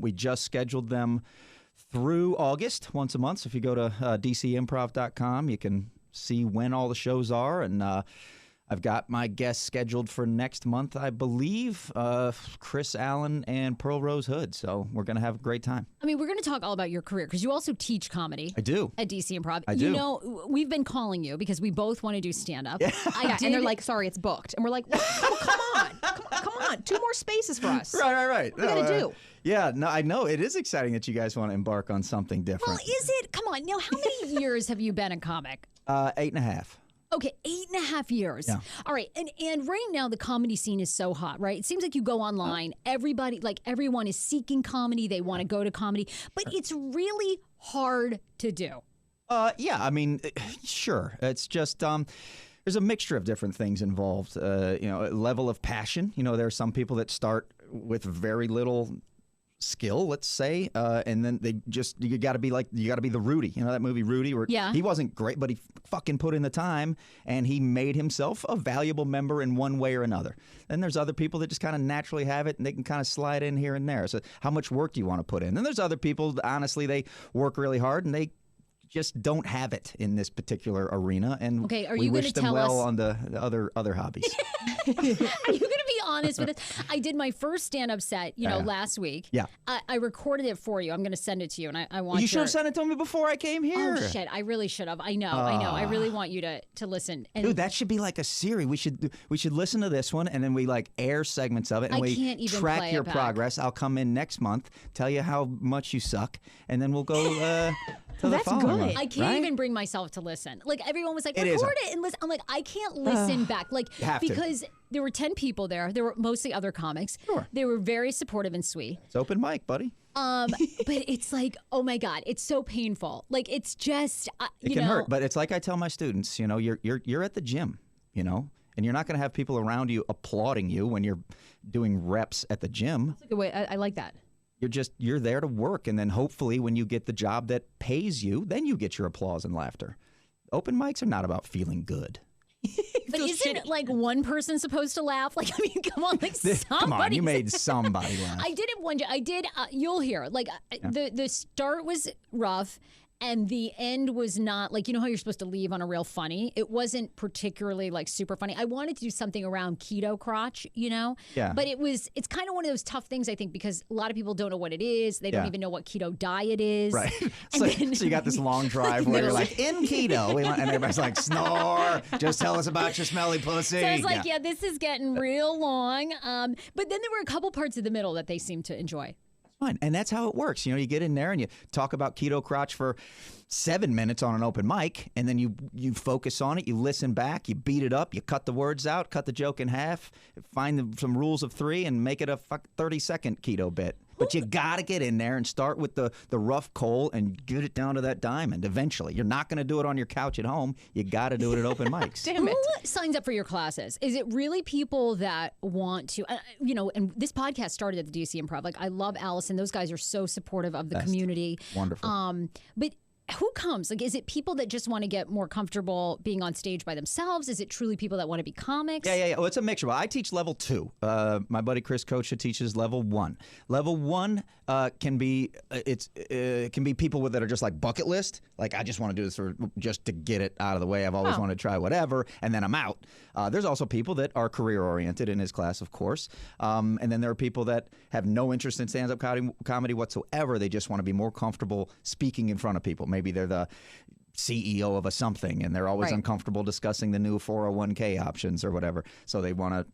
We just scheduled them through August once a month. So if you go to dcimprov.com, you can see when all the shows are, and I've got my guests scheduled for next month, I believe, Chris Allen and Pearl Rose Hood. So we're going to have a great time. I mean, we're going to talk all about your career because you also teach comedy. I do. At DC Improv. I You do. know, we've been calling you because we both want to do stand-up. Yeah, and they're like, sorry, it's booked. And we're like, well, come on. 2 more spaces for us. Right. What are we gonna do? Yeah, no, I know. It is exciting that you guys want to embark on something different. well, is it? Come on. Now, how many years have you been a comic? 8.5. Okay, 8.5 years. Yeah. All right, and right now the comedy scene is so hot, right? It seems like you go online, everyone is seeking comedy. They want to go to comedy, but it's really hard to do. Yeah, I mean, sure. It's just there's a mixture of different things involved. A level of passion. There are some people that start with very little skill, let's say, and then you got to be the Rudy. You know that movie Rudy, where he wasn't great, but he fucking put in the time, and he made himself a valuable member in one way or another. Then there's other people that just kind of naturally have it, and they can kind of slide in here and there. So how much work do you want to put in? Then there's other people, honestly, they work really hard, and they just don't have it in this particular arena, and we wish them well on the other hobbies. Are you going to be honest with us? I did my first stand-up set, last week. Yeah. I recorded it for you. I'm going to send it to you, and I want you should have sent it to me before I came here. Oh shit! I really should have. I know. I really want you to listen. And dude, that should be like a series. We should listen to this one, and then we like air segments of it, and we can't even track play your it back. progress. I'll come in next month, tell you how much you suck, and then we'll go to the That's following good. one, I can't right? even bring myself to listen. Like everyone was like, It record it and listen. I'm like, I can't listen back. Like have to. because there were 10 people there. There were mostly other comics. Sure. They were very supportive and sweet. It's open mic, buddy. But it's like, oh my God, it's so painful. Like it's just, It can hurt, but it's like I tell my students. You're at the gym, and you're not going to have people around you applauding you when you're doing reps at the gym. That's a good way. I like that. You're there to work, and then hopefully when you get the job that pays you, then you get your applause and laughter. Open mics are not about feeling good. But isn't like one person supposed to laugh? Like, I mean, come on, like somebody. Come on, you made somebody laugh. I did it one day. I did. You'll hear. Like the start was rough. And the end was not like, how you're supposed to leave on a real funny. It wasn't particularly like super funny. I wanted to do something around keto crotch, Yeah. But it's kind of one of those tough things, I think, because a lot of people don't know what it is. They don't even know what keto diet is. Right. So you got this long drive where you're like, in keto. And everybody's like, snore. Just tell us about your smelly pussy. So I was like, this is getting real long. But then there were a couple parts of the middle that they seemed to enjoy. Fine. And that's how it works. You get in there and you talk about keto crotch for 7 minutes on an open mic, and then you focus on it, you listen back, you beat it up, you cut the words out, cut the joke in half, find some rules of 3, and make it a 30-second keto bit. But you got to get in there and start with the rough coal and get it down to that diamond eventually. You're not going to do it on your couch at home. You got to do it at open mics. Damn it. Who signs up for your classes? Is it really people that want to, and this podcast started at the DC Improv. Like, I love Allison. Those guys are so supportive of the community. Wonderful. But who comes? Like, is it people that just want to get more comfortable being on stage by themselves? Is it truly people that want to be comics? Yeah. Well, it's a mixture. Well, I teach level 2. My buddy Chris Kocha teaches level 1. Level 1 can be people that are just like bucket list. Like, I just want to do this just to get it out of the way. I've always wanted to try whatever, and then I'm out. There's also people that are career oriented in his class, of course. And then there are people that have no interest in stand-up comedy whatsoever. They just want to be more comfortable speaking in front of people. Maybe they're the CEO of a something, and they're always uncomfortable discussing the new 401k options or whatever. So they want to,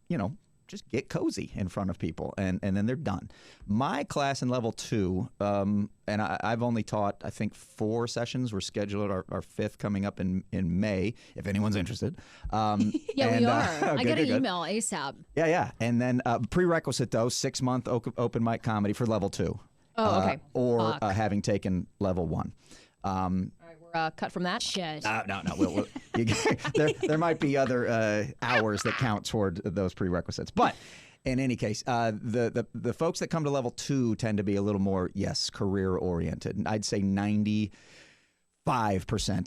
just get cozy in front of people, and then they're done. My class in level 2, and I've only taught, I think, 4 sessions. We're scheduled our 5th coming up in May, if anyone's interested. Yeah, we are. I got an email ASAP. Yeah. And then prerequisite, though, 6-month open mic comedy for level 2. Oh, okay. Or having taken level 1. All right, we're cut from that. Shit. No. There might be other hours that count toward those prerequisites. But in any case, the folks that come to level 2 tend to be a little more, career oriented. And I'd say 95%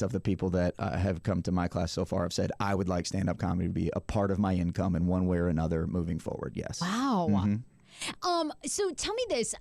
of the people that have come to my class so far have said, I would like stand-up comedy to be a part of my income in one way or another moving forward. Yes. Wow. Mm-hmm. So tell me this.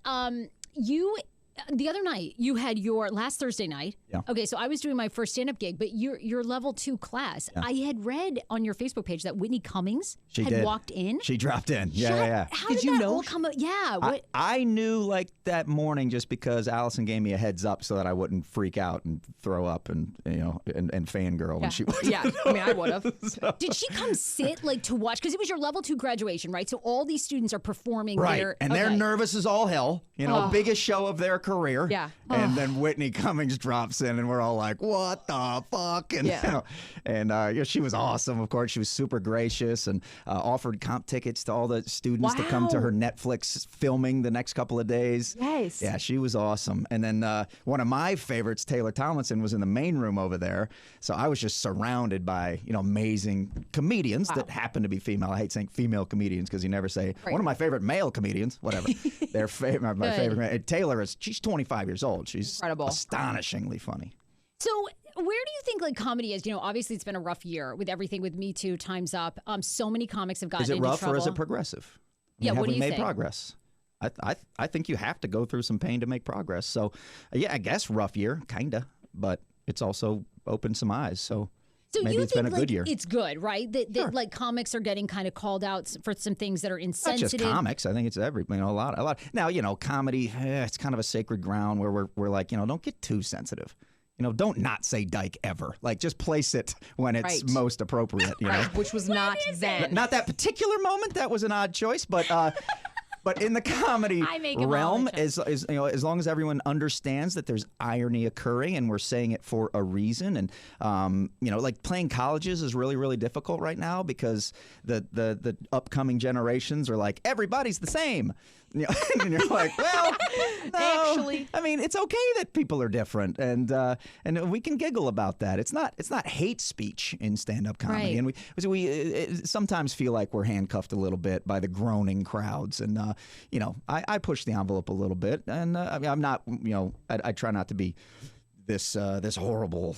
The other night, you had your last Thursday night. Yeah. Okay, so I was doing my first stand-up gig, but your level 2 class. Yeah. I had read on your Facebook page that Whitney Cummings had walked in. She dropped in. Yeah. How did that all come up? Yeah. I knew like that morning just because Allison gave me a heads up so that I wouldn't freak out and throw up and fangirl when she was. Yeah, I mean, I would have. Did she come sit like to watch? Because it was your level 2 graduation, right? So all these students are performing. Right, and they're nervous as all hell. Biggest show of their career. Yeah. And then Whitney Cummings drops in, and we're all like, what the fuck? And, she was awesome, of course. She was super gracious and offered comp tickets to all the students to come to her Netflix filming the next couple of days. Yes. Yeah, she was awesome. And then one of my favorites, Taylor Tomlinson, was in the main room over there. So I was just surrounded by, amazing comedians that happen to be female. I hate saying female comedians because you never say, one of my favorite male comedians, whatever. My favorite. Taylor she's 25 years old. She's incredible. Astonishingly funny. So where do you think like comedy is? Obviously it's been a rough year with everything with Me Too, Time's Up. So many comics have gotten into trouble. Is it rough or is it progressive? Yeah, what do you think? Have we made progress? I think you have to go through some pain to make progress. So, yeah, I guess rough year, kind of, but it's also opened some eyes. So maybe it's been a good year. It's good, right? That like comics are getting kind of called out for some things that are insensitive. Not just comics. I think it's everybody. A lot. Now, comedy. It's kind of a sacred ground where we're like, don't get too sensitive. Don't not say dyke ever. Like, just place it when it's most appropriate. Which was not then. Not that particular moment. That was an odd choice, but. But in the comedy realm, as long as everyone understands that there's irony occurring and we're saying it for a reason, and like playing colleges is really, really difficult right now because the upcoming generations are like, everybody's the same. And you're like, well, no. Actually, I mean, it's okay that people are different, and we can giggle about that. It's not hate speech in stand-up comedy, and we sometimes feel like we're handcuffed a little bit by the groaning crowds, and I push the envelope a little bit, and I'm not, I try not to be this horrible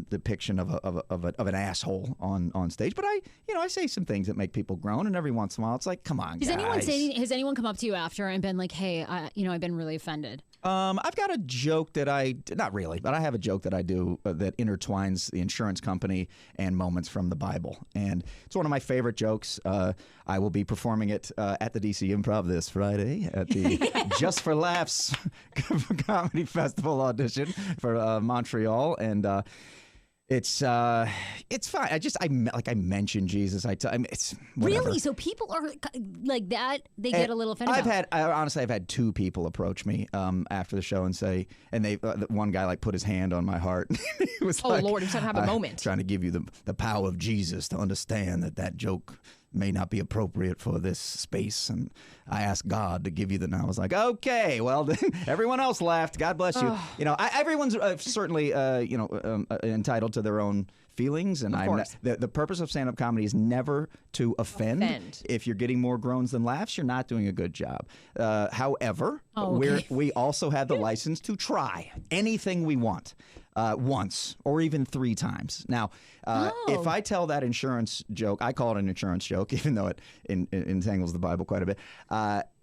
depiction of an asshole on stage, but I say some things that make people groan, and every once in a while it's like, come on, guys. Has anyone come up to you after and been like, hey, I've been really offended? I've got a joke that not really, but I have a joke that I do that intertwines the insurance company and moments from the Bible. And it's one of my favorite jokes. I will be performing it at the DC Improv this Friday at the Just for Laughs Comedy Festival audition for Montreal. And it's fine. I mentioned Jesus. It's whatever. Really? So people are like that. They get a little offended. Honestly, I've had two people approach me after the show and say, and they one guy like put his hand on my heart. He was oh Lord, he was trying to have a moment. Trying to give you the power of Jesus to understand that joke may not be appropriate for this space, and I asked God to give you and I was like, okay, well then everyone else laughed. God bless you. Everyone's certainly entitled to their own feelings, and the purpose of stand-up comedy is never to offend. If you're getting more groans than laughs, you're not doing a good job. However, we also have the license to try anything we want. Once or even 3 times. Now, if I tell that insurance joke, I call it an insurance joke, even though it entangles the Bible quite a bit,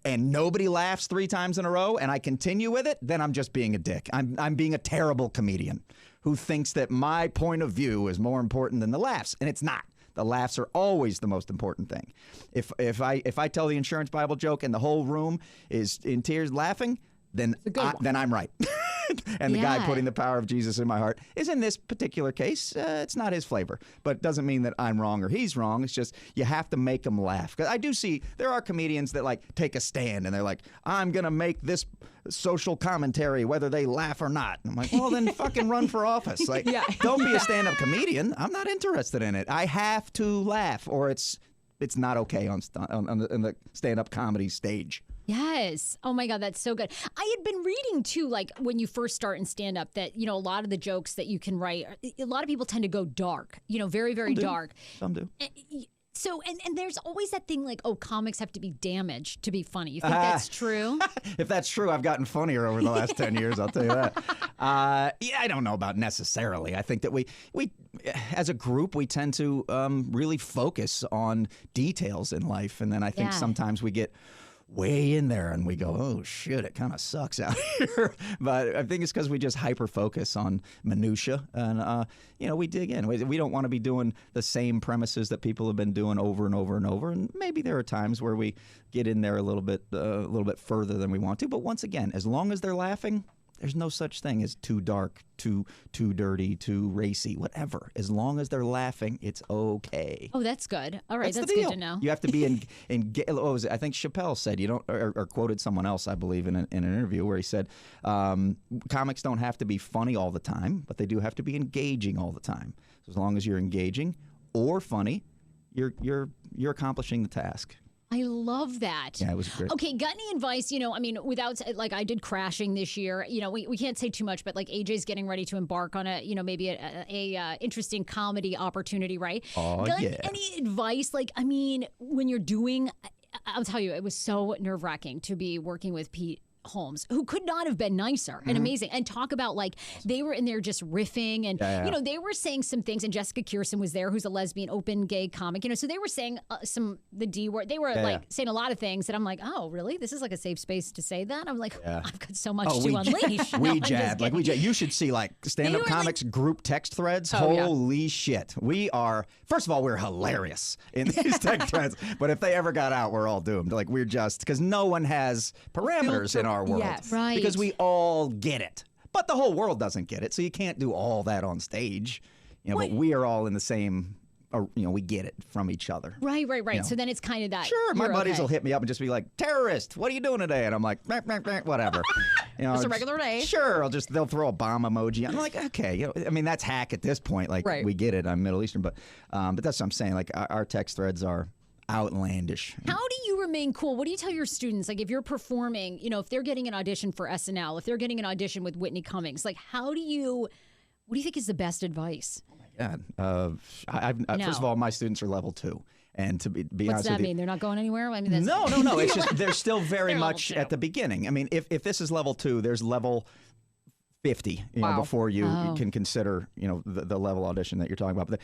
and nobody laughs 3 times in a row, and I continue with it, then I'm just being a dick. I'm being a terrible comedian who thinks that my point of view is more important than the laughs, and it's not. The laughs are always the most important thing. If I tell the insurance Bible joke and the whole room is in tears laughing, then I'm right. And the guy putting the power of Jesus in my heart is, in this particular case, it's not his flavor. But it doesn't mean that I'm wrong or he's wrong. It's just you have to make them laugh. Because I do see there are comedians that like take a stand and they're like, I'm going to make this social commentary whether they laugh or not. And I'm like, well, then fucking run for office. Like, don't be a stand-up comedian. I'm not interested in it. I have to laugh or it's not okay on the stand-up comedy stage. Yes. Oh my God, that's so good. I had been reading too, like when you first start in stand up, that, a lot of the jokes that you can write, a lot of people tend to go dark, very, very dark. Some do. So, and there's always that thing like, oh, comics have to be damaged to be funny. You think that's true? If that's true, I've gotten funnier over the last 10 years, I'll tell you that. I don't know about necessarily. I think that we as a group, we tend to really focus on details in life. And then I think sometimes we get way in there and we go, oh shit, it kind of sucks out here. But I think it's because we just hyper focus on minutia and we dig in. We don't want to be doing the same premises that people have been doing over and over and over. And maybe there are times where we get in there a little bit further than we want to. But once again, as long as they're laughing, There's no such thing as too dark, too dirty, too racy, whatever. As long as they're laughing, it's okay. Oh, that's good. All right, that's the deal. good to know. You have to be what was it? I think Chappelle said you don't, or quoted someone else, I believe, in an interview where he said, comics don't have to be funny all the time, but they do have to be engaging all the time. So as long as you're engaging or funny, you're accomplishing the task. I love that. Yeah, it was great. Okay, got any advice? I mean, without, like, I did Crashing this year. We can't say too much, but like AJ's getting ready to embark on maybe a interesting comedy opportunity, right? Oh, got yeah. any advice? Like, I mean, when you're doing, I'll tell you, it was so nerve-wracking to be working with Pete Holmes, who could not have been nicer and amazing, and talk about like they were in there just riffing, and they were saying some things, and Jessica Kirson was there, who's a lesbian open gay comic, so they were saying the D word, they were like saying a lot of things that I'm like, oh really, this is like a safe space to say that. I'm like, I've got so much to unleash. We jab. You should see like stand-up comics group text threads. Holy shit, we are, first of all, we're hilarious in these text threads, but if they ever got out, we're all doomed. Like, we're just, because no one has parameters in our world. Yes. Right. Because we all get it. But the whole world doesn't get it, so you can't do all that on stage. But we are all in the same, we get it from each other. Right. So then it's kind of that. Sure, my buddies will hit me up and just be like, terrorist, what are you doing today? And I'm like, whatever. Just a regular day. Sure, they'll throw a bomb emoji. I'm like, okay. I mean, that's hack at this point. Like, we get it. I'm Middle Eastern. But that's what I'm saying. Like, our text threads are outlandish. How do you remain cool? What do you tell your students? Like, if you're performing, if they're getting an audition for SNL, if they're getting an audition with Whitney Cummings, like, what do you think is the best advice? Oh my God. First of all, my students are level 2. And to be honest with you. What's that mean? They're not going anywhere? I mean, that's... No. It's just, they're still very much at the beginning. I mean, if this is level 2, there's level 50, before you can consider, the level audition that you're talking about. But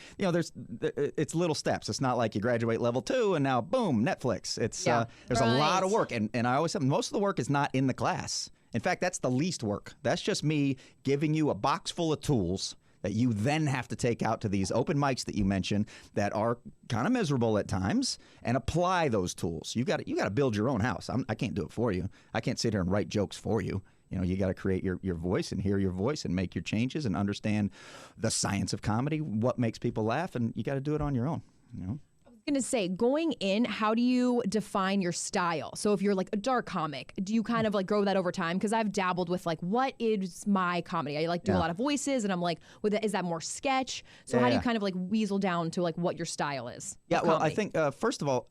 it's little steps. It's not like you graduate level 2 and now boom, Netflix. It's there's a lot of work, and I always say most of the work is not in the class. In fact, that's the least work. That's just me giving you a box full of tools that you then have to take out to these open mics that you mentioned that are kind of miserable at times, and apply those tools. You got to build your own house. I can't do it for you. I can't sit here and write jokes for you. You got to create your voice and hear your voice and make your changes and understand the science of comedy, what makes people laugh, and you got to do it on your own. I was going to say, going in, how do you define your style? So if you're like a dark comic, do you kind of like grow that over time? Because I've dabbled with like, what is my comedy? I like do a lot of voices, and I'm like, is that more sketch? So how do you kind of like weasel down to like what your style is? Yeah, well, I think first of all,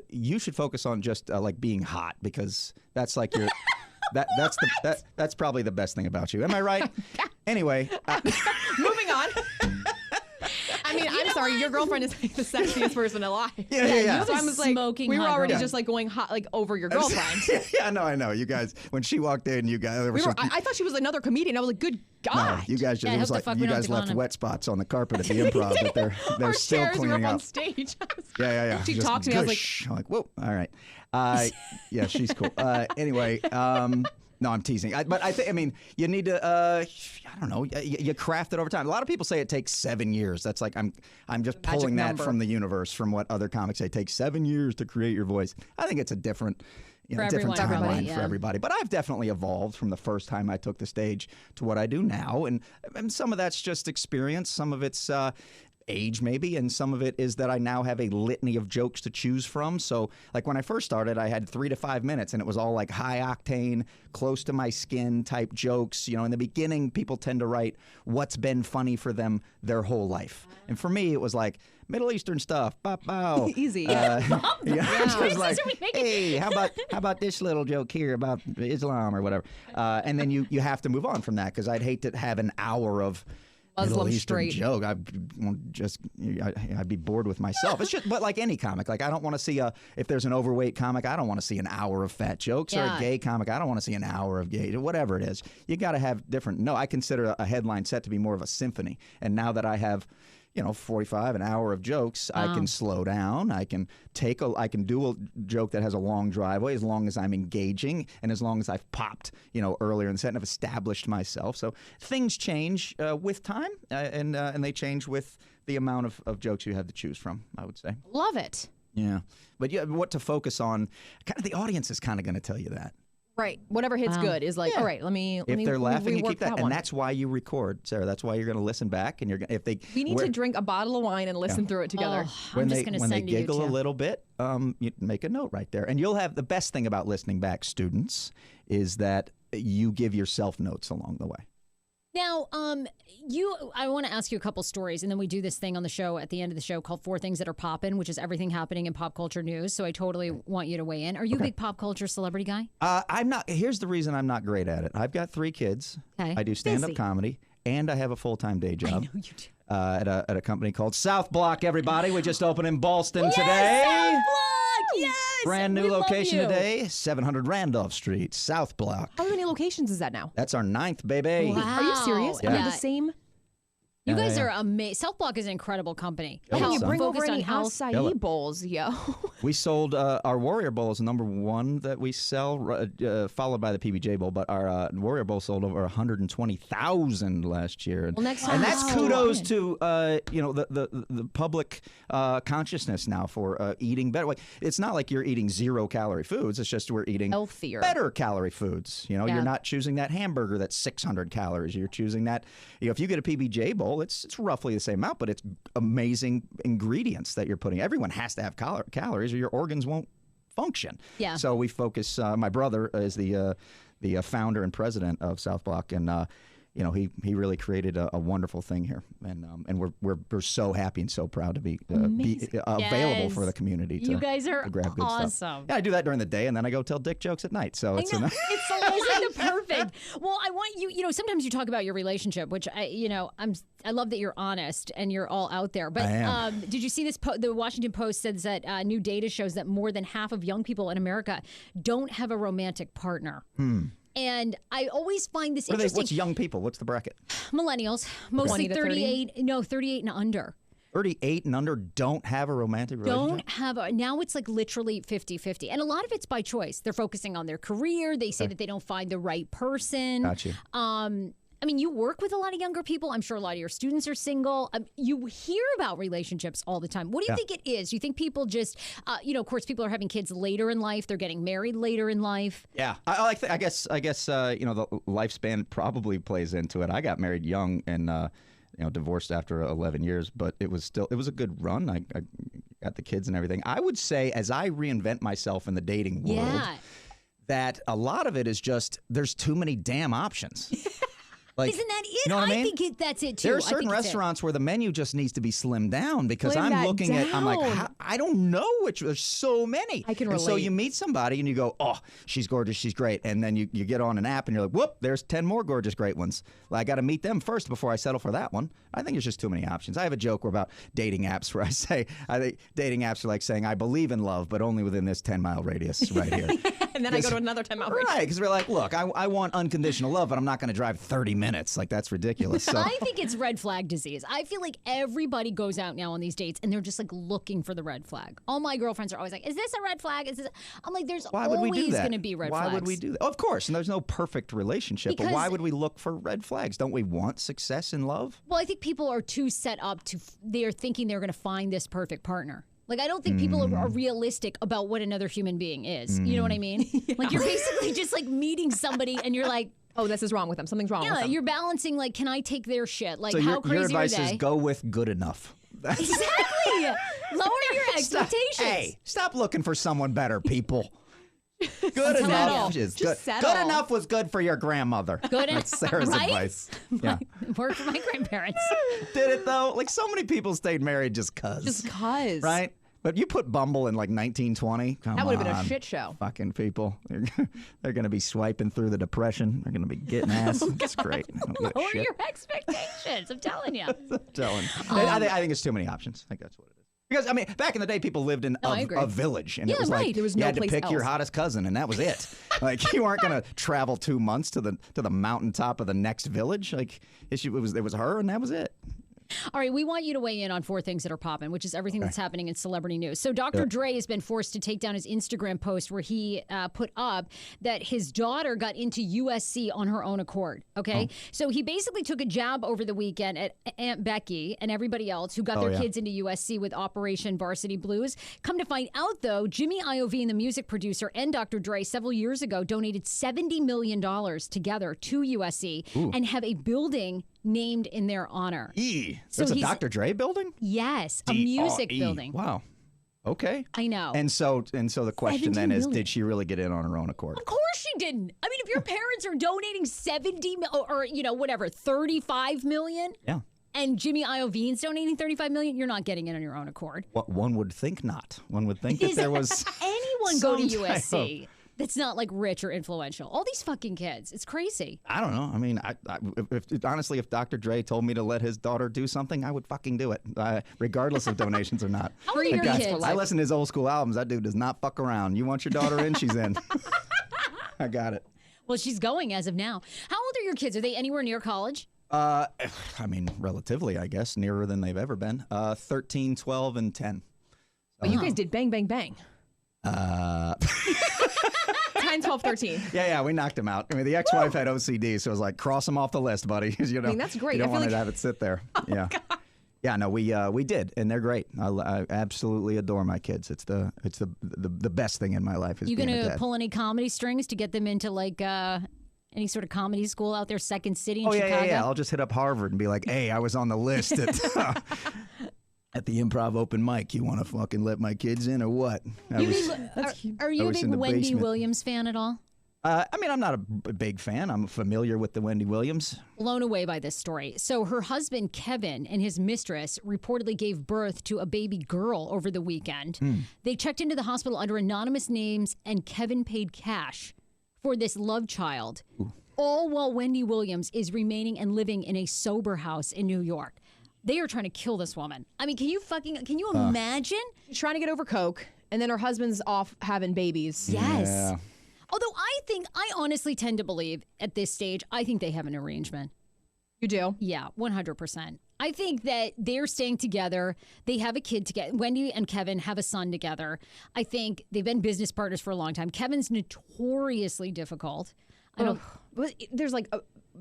you should focus on just like being hot, because that's like your... That's probably the best thing about you. Am I right? Anyway. Moving on. I mean, I'm sorry, your girlfriend is like the sexiest person alive. Yeah. So I was like, we were already girl. just like going hot, like over your girlfriend. I know. You guys, when she walked in, you guys. I thought she was another comedian. I was like, good God. No, you guys just, it was like you guys left wet spots on the carpet at the Improv that they're still chairs cleaning were up up. on stage. Yeah. She Just talked to me. I was gush. I'm like, whoa, all right. Yeah, she's cool. Anyway, no, I'm teasing. But I mean, you need to, I don't know, you craft it over time. A lot of people say it takes 7 years. That's like, I'm just pulling that from the universe, from what other comics say. It takes 7 years to create your voice. I think it's a different timeline for everybody. But I've definitely evolved from the first time I took the stage to what I do now. And some of that's just experience. Some of it's age maybe, and some of it is that I now have a litany of jokes to choose from. So like when I first started, I had 3 to 5 minutes, and it was all like high octane, close to my skin type jokes. In the beginning, people tend to write what's been funny for them their whole life. And for me, it was like Middle Eastern stuff, bow. Easy. Just like, hey, how about this little joke here about Islam or whatever. And then you have to move on from that, because I'd hate to have an hour of Middle Eastern joke. I'd be bored with myself. It's just, but like any comic, like I don't want to see if there's an overweight comic, I don't want to see an hour of fat jokes, or a gay comic, I don't want to see an hour of gay, whatever it is. You got to have different. No, I consider a headline set to be more of a symphony. And now that I have 45, an hour of jokes, I can slow down. I can do a joke that has a long driveway, as long as I'm engaging and as long as I've popped, earlier in the set and have established myself. So things change with time, and they change with the amount of jokes you have to choose from, I would say. Love it. Yeah. But what to focus on, kind of the audience is kind of going to tell you that. Right. Whatever hits good is like, all right, let me If they're laughing, you rework keep that. one. And that's why you record, Sarah. That's why you're going to listen back. And you're gonna, if they We need to drink a bottle of wine and listen through it together. I'm just going to when they send to you giggle a too. little bit, you make a note right there. And you'll have the best thing about listening back, students, is that you give yourself notes along the way. Now, I want to ask you a couple stories, and then we do this thing on the show at the end of the show called 4 Things That Are Poppin', which is everything happening in pop culture news. So I totally want you to weigh in. Are you a big pop culture celebrity guy? I'm not. Here's the reason I'm not great at it. I've got 3 kids. Okay. I do stand-up Busy. comedy, and I have a full-time day job. I know you do. At a company called South Block, everybody. We just opened in Ballston today. South Block! Yes! Brand new We love location you. today, 700 Randolph Street, South Block. How many locations is that now? That's our 9th, baby. Wow. Are you serious? Are they Yeah. the same? You Yeah, guys yeah. are amazing. South Block is an incredible company. Kill it, Can you son. bring over Focused on any health. Kill acai it. bowls, yo? We sold our Warrior Bowl is number 1 that we sell, followed by the PBJ Bowl. But our Warrior Bowl sold over 120,000 last year. And, Well, next and that's time- kudos to the public consciousness now for eating better. Like, it's not like you're eating 0-calorie foods. It's just we're eating Healthier. better calorie foods. Yeah. You're not choosing that hamburger that's 600 calories. You're choosing that. If you get a PBJ Bowl, it's roughly the same amount, but it's amazing ingredients that you're putting. Everyone has to have calories, or your organs won't function. Yeah. So we focus. My brother is the founder and president of South Block, and he really created a wonderful thing here, and we're so happy and so proud to be available for the community. You guys are to grab good stuff. awesome. Yeah, I do that during the day, and then I go tell dick jokes at night. So it's I know. It's always the perfect. Well, I want you. Sometimes you talk about your relationship, which I love that you're honest and you're all out there. But I am. did you see this? The Washington Post says that new data shows that more than half of young people in America don't have a romantic partner. And I always find this interesting. What's young people? What's the bracket? Millennials, mostly 20 to 30? 38 and under. 38 and under don't have a romantic relationship? Don't have now it's like literally 50-50. And a lot of it's by choice. They're focusing on their career. They say that they don't find the right person. Got you. I mean, you work with a lot of younger people. I'm sure a lot of your students are single. You hear about relationships all the time. What do you think it is? You think people just, of course, people are having kids later in life. They're getting married later in life. Yeah, I guess the lifespan probably plays into it. I got married young and divorced after 11 years, but it was a good run. I got the kids and everything. I would say as I reinvent myself in the dating world, that a lot of it is just there's too many damn options. Like, isn't that it? You know what I mean? think that's it too. There are I certain think it's it. restaurants where the menu just needs to be slimmed down because Slim I'm that looking at, I'm like, down. I don't know which, there's so many. I can And so relate. you meet somebody and you go, oh, she's gorgeous, she's great. And then you get on an app and you're like, whoop, there's 10 more gorgeous, great ones. Well, I got to meet them first before I settle for that one. I think there's just too many options. I have a joke about dating apps where I think dating apps are like saying, I believe in love, but only within this 10-mile radius right here. And then I go to another time out. Right, because we're like, look, I want unconditional love, but I'm not going to drive 30 minutes. Like, that's ridiculous. So I think it's red flag disease. I feel like everybody goes out now on these dates and they're just like looking for the red flag. All my girlfriends are always like, is this a red flag? Is this? I'm like, there's why would we do always that? going to be red flags. Why would we do that? Of course, and there's no perfect relationship, but Because- why would we look for red flags? Don't we want success in love? Well, I think people are too set up to, they're thinking they're going to find this perfect partner. Like, I don't think people are realistic about what another human being is. You know what I mean? Like, you're basically just like meeting somebody and you're like, Oh, this is wrong with them. Something's wrong with yeah, them. you're balancing, like, can I take their shit? Like, So how your crazy advice are they? is go with good enough. Exactly. Lower your expectations. Hey, stop looking for someone better, people. Good telling enough you. is Just good. settle. Good enough was good for your grandmother. Good That's Sarah's right? advice. Yeah. Work for my grandparents. Did it though? Like so many people stayed married just cause. Just cause. Right? But you put Bumble in like 1920. Come That would have been a on. shit show. Fucking people. They're going to be swiping through the depression. They're going to be getting ass. It's great. I don't give a Lower shit. your expectations. I'm telling you. Telling. I think it's too many options. I think that's what it is. Because, I mean, back in the day, people lived in I agree. a village. And Yeah, it was right. like There was you no had to place pick your else. hottest cousin, and that was it. Like, you weren't going to travel 2 months to the mountaintop of the next village. Like, it was her, and that was it. All right, we want you to weigh in on 4 things that are popping, which is everything that's happening in celebrity news. So Dr. Dre has been forced to take down his Instagram post where he put up that his daughter got into USC on her own accord, okay? So he basically took a jab over the weekend at Aunt Becky and everybody else who got their kids into USC with Operation Varsity Blues. Come to find out, though, Jimmy Iovine, the music producer, and Dr. Dre several years ago donated $70 million together to USC and have a building named in their honor. There's a Dr. Dre building? Yes, a music D-R-E. building. Wow. Okay. I know. And so the question 70 then is, million. did she really get in on her own accord? Of course she didn't. I mean, if your parents are donating 70 or whatever, 35 million. Yeah. And Jimmy Iovine's donating 35 million, you're not getting in on your own accord. What one would think not. One would think that there was anyone go to some type USC that's not like rich or influential. All these fucking kids. It's crazy. I don't know. I mean, honestly, if Dr. Dre told me to let his daughter do something, I would fucking do it, regardless of donations or not. How old are your kids? I listen to his old school albums. That dude does not fuck around. You want your daughter in? She's in. I got it. Well, she's going as of now. How old are your kids? Are they anywhere near college? I mean, relatively, I guess, nearer than they've ever been. 13, 12, and 10. But you guys did bang, bang, bang. 10, 12, 13. Yeah, we knocked him out. I mean, the ex-wife had OCD, so it was like, cross him off the list, buddy. You know, I mean, that's great. You don't I feel want to like- have it sit there. Yeah. Yeah, no, we did, and they're great. I absolutely adore my kids. It's the best thing in my life. Is You being a gonna dad. pull any comedy strings to get them into like any sort of comedy school out there, Second City in Oh Chicago? yeah. I'll just hit up Harvard and be like, hey, I was on the list at the improv open mic. You want to fucking let my kids in or what? Are you a was big in the Wendy basement. Williams fan at all? I mean, I'm not a big fan. I'm familiar with the Wendy Williams. Blown away by this story. So her husband, Kevin, and his mistress reportedly gave birth to a baby girl over the weekend. They checked into the hospital under anonymous names, and Kevin paid cash for this love child, all while Wendy Williams is remaining and living in a sober house in New York. They are trying to kill this woman. I mean, can you imagine? She's trying to get over coke, and then her husband's off having babies. Yes. Yeah. Although I honestly tend to believe at this stage, I think they have an arrangement. You do? Yeah, 100%. I think that they're staying together. They have a kid together. Wendy and Kevin have a son together. I think they've been business partners for a long time. Kevin's notoriously difficult. I don't. There's like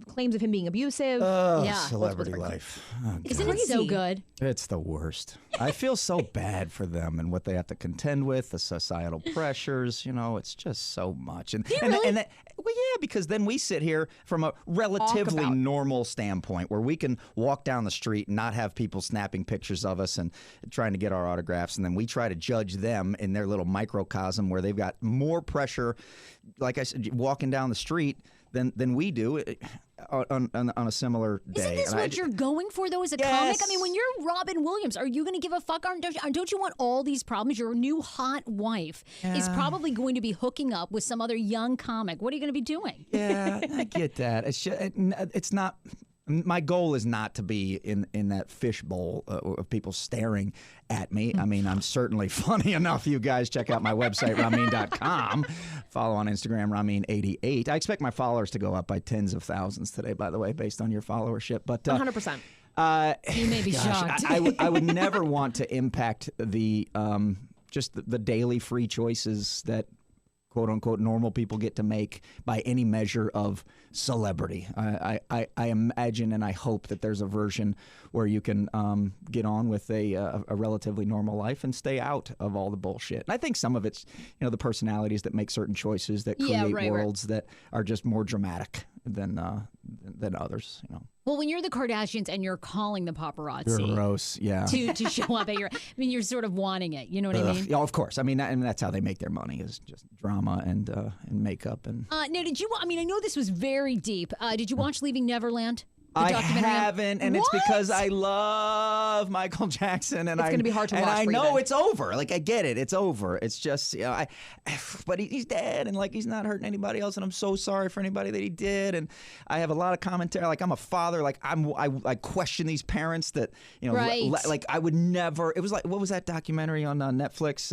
claims of him being abusive. Yeah. Celebrity life. Oh, Isn't it so crazy. good? It's the worst. I feel so bad for them and what they have to contend with, the societal pressures. You know, it's just so much. And well, yeah, because then we sit here from a relatively about- normal standpoint where we can walk down the street and not have people snapping pictures of us and trying to get our autographs, and then we try to judge them in their little microcosm where they've got more pressure, like I said, walking down the street than we do on a similar day. Isn't this And what you're going for, though, as a Yes. comic? I mean, when you're Robin Williams, are you going to give a fuck? Don't you want all these problems? Your new hot wife is probably going to be hooking up with some other young comic. What are you going to be doing? Yeah, I get that. It's not. My goal is not to be in that fishbowl of people staring at me. I mean, I'm certainly funny enough. You guys check out my website, Rahmein.com. Follow on Instagram, Rahmein88. I expect my followers to go up by tens of thousands today, by the way, based on your followership. But 100%. You may be shocked. I would never want to impact the just the daily free choices that quote unquote normal people get to make by any measure of celebrity. I imagine and I hope that there's a version where you can get on with a relatively normal life and stay out of all the bullshit. And I think some of it's the personalities that make certain choices that create right. worlds that are just more dramatic than others. Well, when you're the Kardashians and you're calling the paparazzi Gross, yeah. to show up at you're sort of wanting it. You know what I mean? Yeah, of course. I mean, and that's how they make their money is just drama and makeup and. Now, did you? I mean, I know this was very deep. Did you watch Leaving Neverland? The I documentary on- haven't, and it's What? because I love Michael Jackson, and It's gonna be hard to watch I for you know then. it's over. Like I get it, it's over. It's just but he's dead, and like he's not hurting anybody else, and I'm so sorry for anybody that he did. And I have a lot of commentary. Like I'm a father. Like I question these parents that Right. like I would never. It was like what was that documentary on Netflix?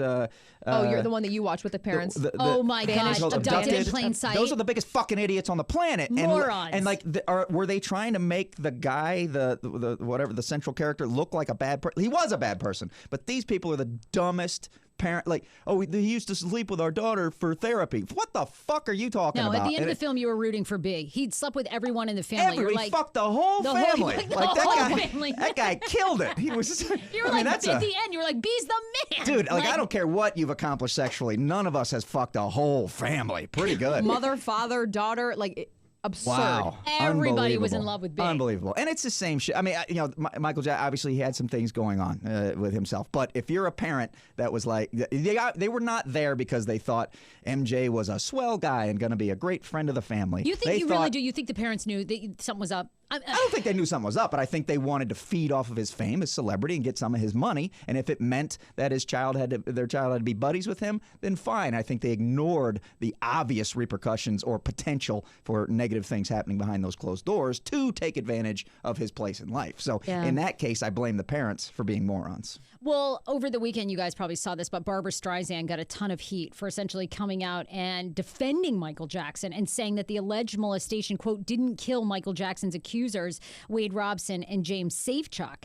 You're the one that you watch with the parents. Oh my Vanished, gosh, abducted in plain sight. Those are the biggest fucking idiots on the planet. Morons. And like, were they trying to make the guy, the whatever, the central character, look like a bad person. He was a bad person, but these people are the dumbest parent. Like, oh, he used to sleep with our daughter for therapy. What the fuck are you talking about? No, at the end of the film, you were rooting for B. He'd slept with everyone in the family. You're He like, fucked the whole family. the whole family. That guy killed it. He was. You were at the end, you were like, B's the man. Dude, like, I don't care what you've accomplished sexually. None of us has fucked a whole family. Pretty good. Mother, father, daughter, like absurd. Wow. Everybody was in love with Big. Unbelievable. And it's the same shit. I mean, Michael Jackson, obviously he had some things going on with himself. But if you're a parent that was like, they were not there because they thought MJ was a swell guy and going to be a great friend of the family. You think really do? You think the parents knew that something was up? I don't think they knew something was up, but I think they wanted to feed off of his fame, his celebrity, and get some of his money. And if it meant that their child had to be buddies with him, then fine. I think they ignored the obvious repercussions or potential for negative things happening behind those closed doors to take advantage of his place in life. So in that case, I blame the parents for being morons. Well, over the weekend, you guys probably saw this, but Barbra Streisand got a ton of heat for essentially coming out and defending Michael Jackson and saying that the alleged molestation, quote, didn't kill Michael Jackson's accusers, Wade Robson and James Safechuck.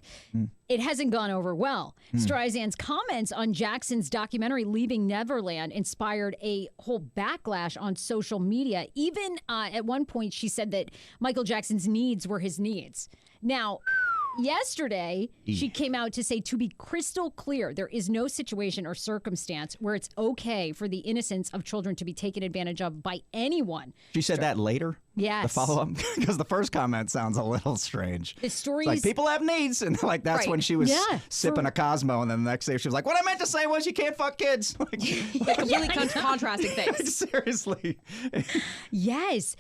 It hasn't gone over well. Streisand's comments on Jackson's documentary Leaving Neverland inspired a whole backlash on social media. Even at one point, she said that Michael Jackson's needs were his needs. Now, yesterday, she came out to say, to be crystal clear, there is no situation or circumstance where it's okay for the innocence of children to be taken advantage of by anyone. She said that later? Yes. The follow-up? Because the first comment sounds a little strange. The stories... It's like, people have needs. And like that's when she was sipping a Cosmo. And then the next day she was like, what I meant to say was you can't fuck kids. Completely contrasting things. Seriously. Yes.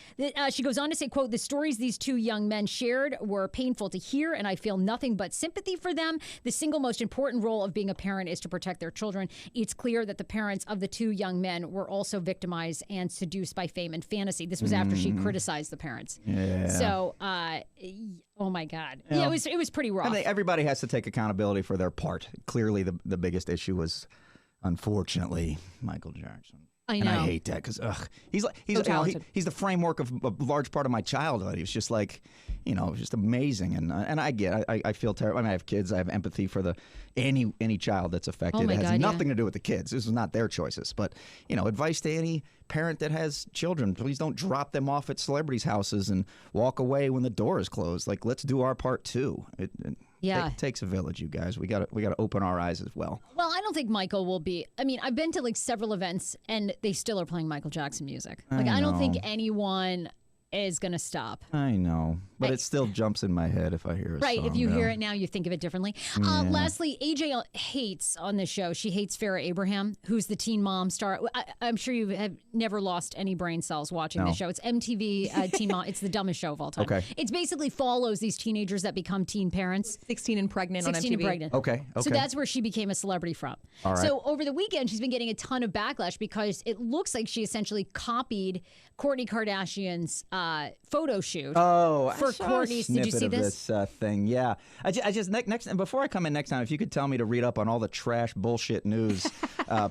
She goes on to say, quote, the stories these two young men shared were painful to hear, and I feel nothing but sympathy for them. The single most important role of being a parent is to protect their children. It's clear that the parents of the two young men were also victimized and seduced by fame and fantasy. This was after she criticized the parents. Yeah. So, oh my God. Yeah, it was pretty rough. I think everybody has to take accountability for their part. Clearly, the biggest issue was, unfortunately, Michael Jackson. I know. And I hate that because he's the framework of a large part of my childhood. He was just like, just amazing. And I get, I feel terrible. I mean, I have kids. I have empathy for any child that's affected. It has nothing to do with the kids. This is not their choices. But advice to any parent that has children: please don't drop them off at celebrities' houses and walk away when the door is closed. Like, let's do our part too. It takes a village, you guys. We got to open our eyes as well. Well, I don't think Michael will be. I mean, I've been to like several events and they still are playing Michael Jackson music. Like, I don't think anyone is going to stop. I know, but it still jumps in my head if I hear it. Right, if you hear it now, you think of it differently. Lastly, AJ hates on this show. She hates Farrah Abraham, who's the Teen Mom star. I'm sure you have never lost any brain cells watching this show. It's MTV Teen Mom. It's the dumbest show of all time. Okay. It basically follows these teenagers that become teen parents. 16 and pregnant on MTV. 16 and pregnant. Okay. So that's where she became a celebrity from. All right. So over the weekend, she's been getting a ton of backlash because it looks like she essentially copied Kourtney Kardashian's photo shoot. Oh, for Kourtney's. Did you see this thing? Yeah. I just next before I come in next time, if you could tell me to read up on all the trash bullshit news,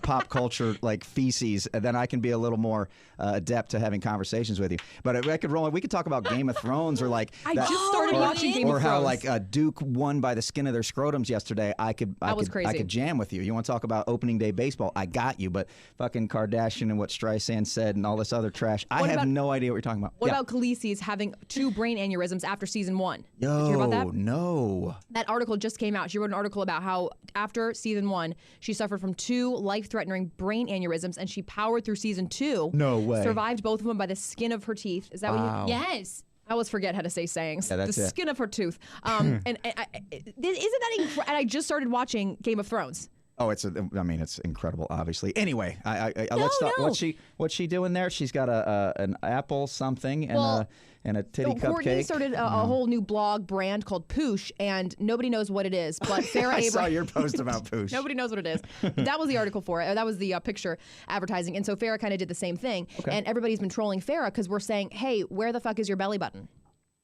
pop culture like feces, then I can be a little more adept to having conversations with you. But I could roll. We could talk about Game of Thrones or like I just started watching Game of Thrones. Or how like Duke won by the skin of their scrotums yesterday. I could jam with you. You want to talk about opening day baseball? I got you. But fucking Kardashian and what Streisand said and all this other trash. I have no idea what you're talking about. What about Khaleesi's having 2 brain aneurysms after season 1? Yo, did you hear about that? No. That article just came out. She wrote an article about how after season 1, she suffered from 2 life-threatening brain aneurysms, and she powered through season 2. No way. Survived both of them by the skin of her teeth. Is that what you? Yes. I always forget how to say sayings. Yeah, that's the skin of her tooth. And isn't that incredible? And I just started watching Game of Thrones. Oh, it's incredible, obviously. Anyway, let's talk. What's she doing there? She's got an apple something and a titty cupcake. Kourtney started a whole new blog brand called Poosh, and nobody knows what it is. But Farrah I saw your post about Poosh. Nobody knows what it is. That was the article for it. That was the picture advertising. And so Farrah kind of did the same thing. Okay. And everybody's been trolling Farrah because we're saying, hey, where the fuck is your belly button?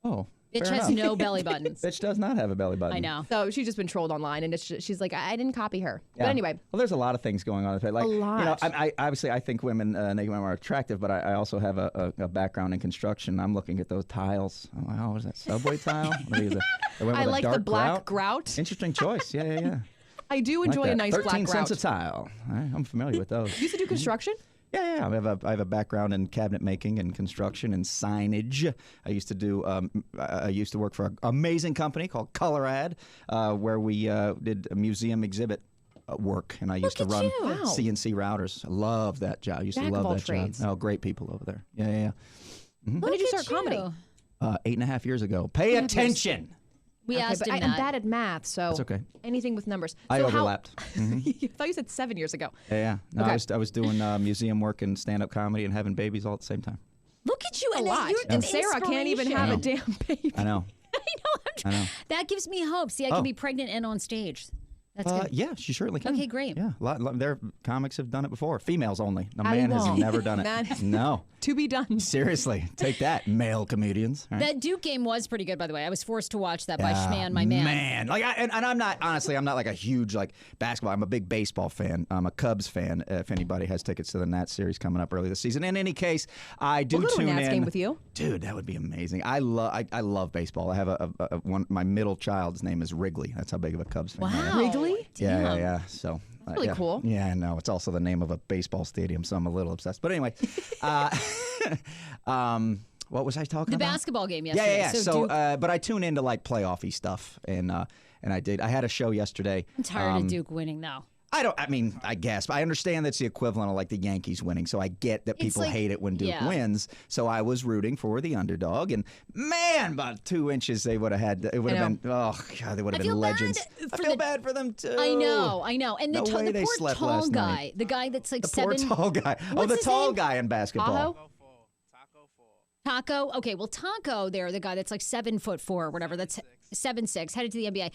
Oh. Bitch Fair has enough. no belly buttons. Bitch does not have a belly button. I know. So she's just been trolled online, and she's like, I didn't copy her. Yeah. But anyway, Well, there's a lot of things going on. Like, A lot. You know, I obviously I think women, naked women are attractive, but I also have a background in construction. I'm looking at those tiles. I'm like, oh, what is that, subway tile? What is it? They went I with a like the dark black grout. Interesting choice. Yeah. I do Like enjoy a that. nice 13 black grout. cents a tile. I'm familiar with those. You used to do construction? Yeah. I have a background in cabinet making and construction and signage. I used to do. I used to work for an amazing company called Colorad, where we did a museum exhibit work, and I used to run you. Wow. CNC routers. I love that job. I used Jack to of love all that trades. job. Oh, great people over there. Yeah. When did you start comedy? 8.5 years ago. Pay attention. We Okay, asked but him I'm that. bad at math, so That's okay. anything with numbers. I So overlapped. I thought you said 7 years ago. Yeah. No, Okay. I was doing museum work and stand-up comedy and having babies all at the same time. Look at you. A And lot. you're And an Sarah can't even have a inspiration. damn baby. I know. I know. That gives me hope. See, I can Oh. be pregnant and on stage. That's good. Yeah, she certainly can. Okay, great. Yeah, their comics have done it before. Females only. A I man has won't. never done it. Man. No. To be done. Seriously, take that, male comedians. All right? That Duke game was pretty good, by the way. I was forced to watch that by Yeah, Schman, my man. Man, like, and I'm not honestly. I'm not like a huge like basketball. I'm a big baseball fan. I'm a Cubs fan. If anybody has tickets to the Nats series coming up early this season, in any case, I do We'll go to a tune Nats in. game with you. Dude, that would be amazing. I love baseball. I have one. My middle child's name is Wrigley. That's how big of a Cubs fan I am. Wow. Wrigley? Yeah. So really yeah. cool. Yeah, I know. It's also the name of a baseball stadium, so I'm a little obsessed. But anyway, what was I talking The about? basketball game yesterday. Yeah. So, Duke, but I tune into like playoffy stuff, and I did. I had a show yesterday. I'm tired of Duke winning, though. I mean, I guess. But I understand that's the equivalent of like the Yankees winning. So I get that people like- hate it when Duke yeah. wins. So I was rooting for the underdog. And man, about 2 inches they would have had. It would I have been, oh, God, they would have been feel bad legends. I for feel the- bad for them, too. I know. And No way the they poor slept tall last guy, night. the guy that's like The poor 7. tall guy. What's the his tall name? guy in basketball. Taco. Okay, well, Taco there, the guy that's like 7'4" or whatever, that's 7'6", headed to the NBA.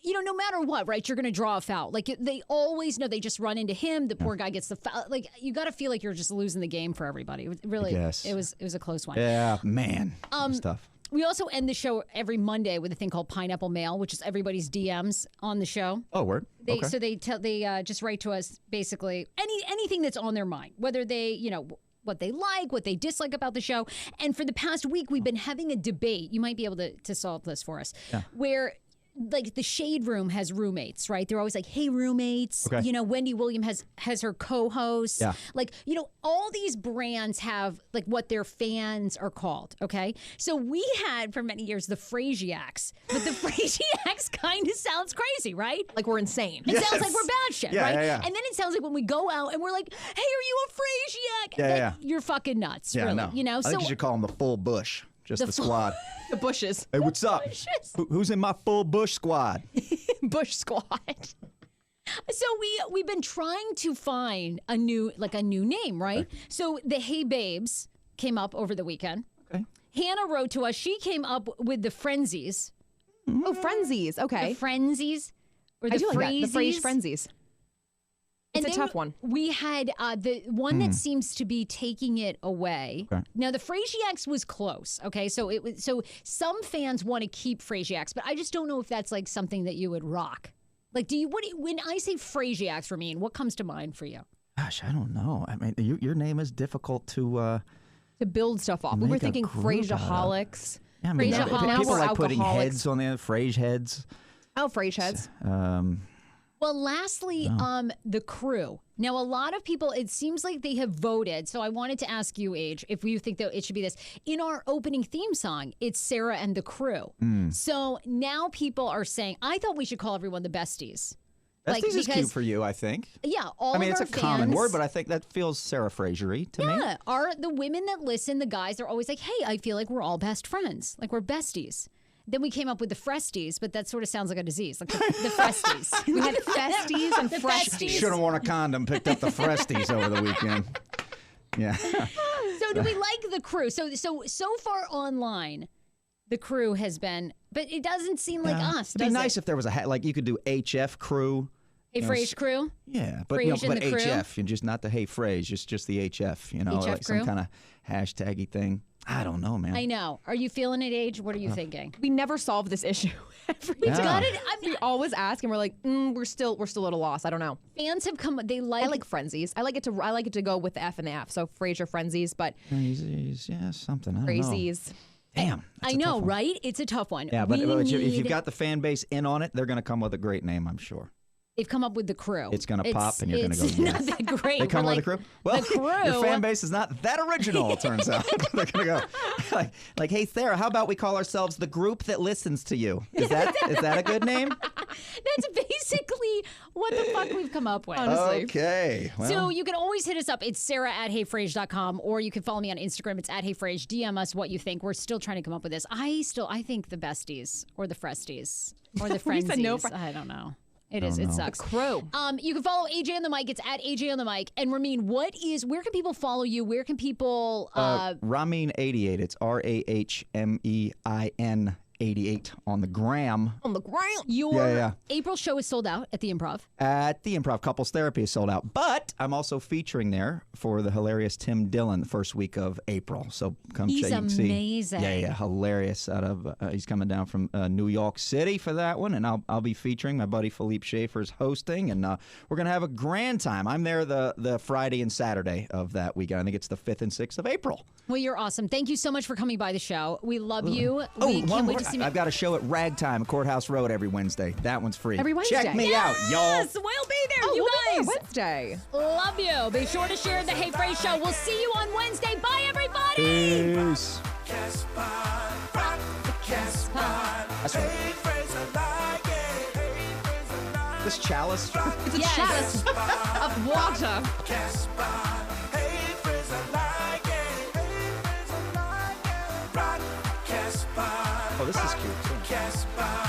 You know, no matter what, right, you're going to draw a foul. Like, they always know they just run into him. The poor guy gets the foul. Like, you got to feel like you're just losing the game for everybody. It really, guess. it was a close one. Yeah, man. It's tough. We also end the show every Monday with a thing called Pineapple Mail, which is everybody's DMs on the show. Oh, word. They, Okay. So they just write to us basically anything that's on their mind, whether they, you know, what they like, what they dislike about the show. And for the past week, we've been having a debate. You might be able to solve this for us, where like the Shade Room has roommates, right? They're always like, hey, roommates. Okay. You know, Wendy Williams has her co-hosts. Yeah. Like, you know, all these brands have like what their fans are called, okay? So we had for many years the Frasiacs, but the Frasiacs kind of sounds crazy, right? Like we're insane. It sounds like we're bad shit, Yeah, right? yeah. And then it sounds like when we go out and we're like, hey, are you a Frasiac? Yeah, Like, yeah. You're fucking nuts, Yeah, really. no. You know, I so think you should call them the full bush. Just the squad. The bushes. Hey, what's up? bushes. Who's in my full bush squad? Bush squad. So we've been trying to find a new name, right? So the Hey Babes came up over the weekend. Okay. Hannah wrote to us. She came up with the Frenzies. Oh, frenzies. Okay. The Frenzies. Or the I do like that. The phrase Phrases. frenzies. It's And a then tough one. We had the one that seems to be taking it away. Okay. Now the Frasiacs was close. Okay, so some fans want to keep Frasiacs, but I just don't know if that's like something that you would rock. Like, when I say Frasiacs, Rahmein, what comes to mind for you? Gosh, I don't know. I mean, your name is difficult to. To build stuff off. We were Make a thinking group out of. Frasiaholics. Yeah, I mean, Frasiaholics. Now people we're like putting alcoholics. heads on there, Frasier heads. Oh, Frasier heads. Well, lastly, the crew. Now, a lot of people, it seems like they have voted. So I wanted to ask you, Age, if you think that it should be this. In our opening theme song, it's Sarah and the crew. So now people are saying, I thought we should call everyone the besties. Besties is cute because- for you, I think. Yeah, all I mean, of it's our a common fans- word, but I think that feels Sarah Fraser-y to me. Yeah, are the women that listen, the guys, they're always like, hey, I feel like we're all best friends. Like we're besties. Then we came up with the Fresties, but that sort of sounds like a disease. Like the Fresties. We had festies and The fresh. festies. Should have worn a condom, picked up the Fresties over the weekend. Yeah. So do we like the crew? So far online, the crew has been, but it doesn't seem like us. It'd be does nice it? if there was like you could do HF crew. Hey, you know, Frasier crew. Yeah, but Frasier and but the crew? HF and just not the Hey Frase, just the HF. You know, HF like some crew? kind of hashtaggy thing. I don't know, man. I know. Are you feeling it, Age? What are you thinking? We never solve this issue. Every Yeah. time. Got it? We always ask, and we're like, we're still at a loss. I don't know. Fans have come. They like. I like frenzies. I like it to go with the F and the F. So Fraser frenzies, but Yeah, something. I don't know. crazies. Damn. I that's a know, tough one. right? It's a tough one. Yeah, but We if need- you've got the fan base in on it, they're going to come with a great name, I'm sure. they've come up with the crew. It's gonna pop and you're gonna go, It's yes. not that great. They come We're with like, a crew. Well, the crew. your fan base is not that original. It turns out they're gonna go like, hey Sarah, how about we call ourselves the group that listens to you? Is that a good name? That's basically what the fuck we've come up with. Honestly. Okay. Well, So you can always hit us up. It's Sarah@HeyFrase.com, or you can follow me on Instagram. It's @HeyFrase. DM us what you think. We're still trying to come up with this. I think the besties or the fresties or the We frenzies. said no I don't know. It is. It sucks. Crew. You can follow AJ on the mic. It's @AJ on the mic. And Rahmein, where can people follow you? Where can people? Rahmein88. It's RAHMEIN 88 on the gram. On the ground. Your Yeah. April show is sold out at the Improv. At the Improv, Couples Therapy is sold out, but I'm also featuring there for the hilarious Tim Dillon the first week of April. So come He's check. You can see. amazing. Yeah, hilarious. He's coming down from New York City for that one, and I'll be featuring my buddy Philippe Schaefer's hosting, and we're gonna have a grand time. I'm there the Friday and Saturday of that weekend. I think it's the 5th and 6th of April. Well, you're awesome. Thank you so much for coming by the show. We love you. Oh, We one can't more. wait to see you. I've got a show at Ragtime, Courthouse Road every Wednesday. That one's free. Every Wednesday. Check me out, y'all. Yes, we'll be there, Oh, you we'll be there guys. Wednesday. Love you. Be sure to share the Hey Frase show. We'll see you on Wednesday. Bye, everybody. Peace. That's right. This chalice. It's a Yes. chalice of water. Oh, this is cute too.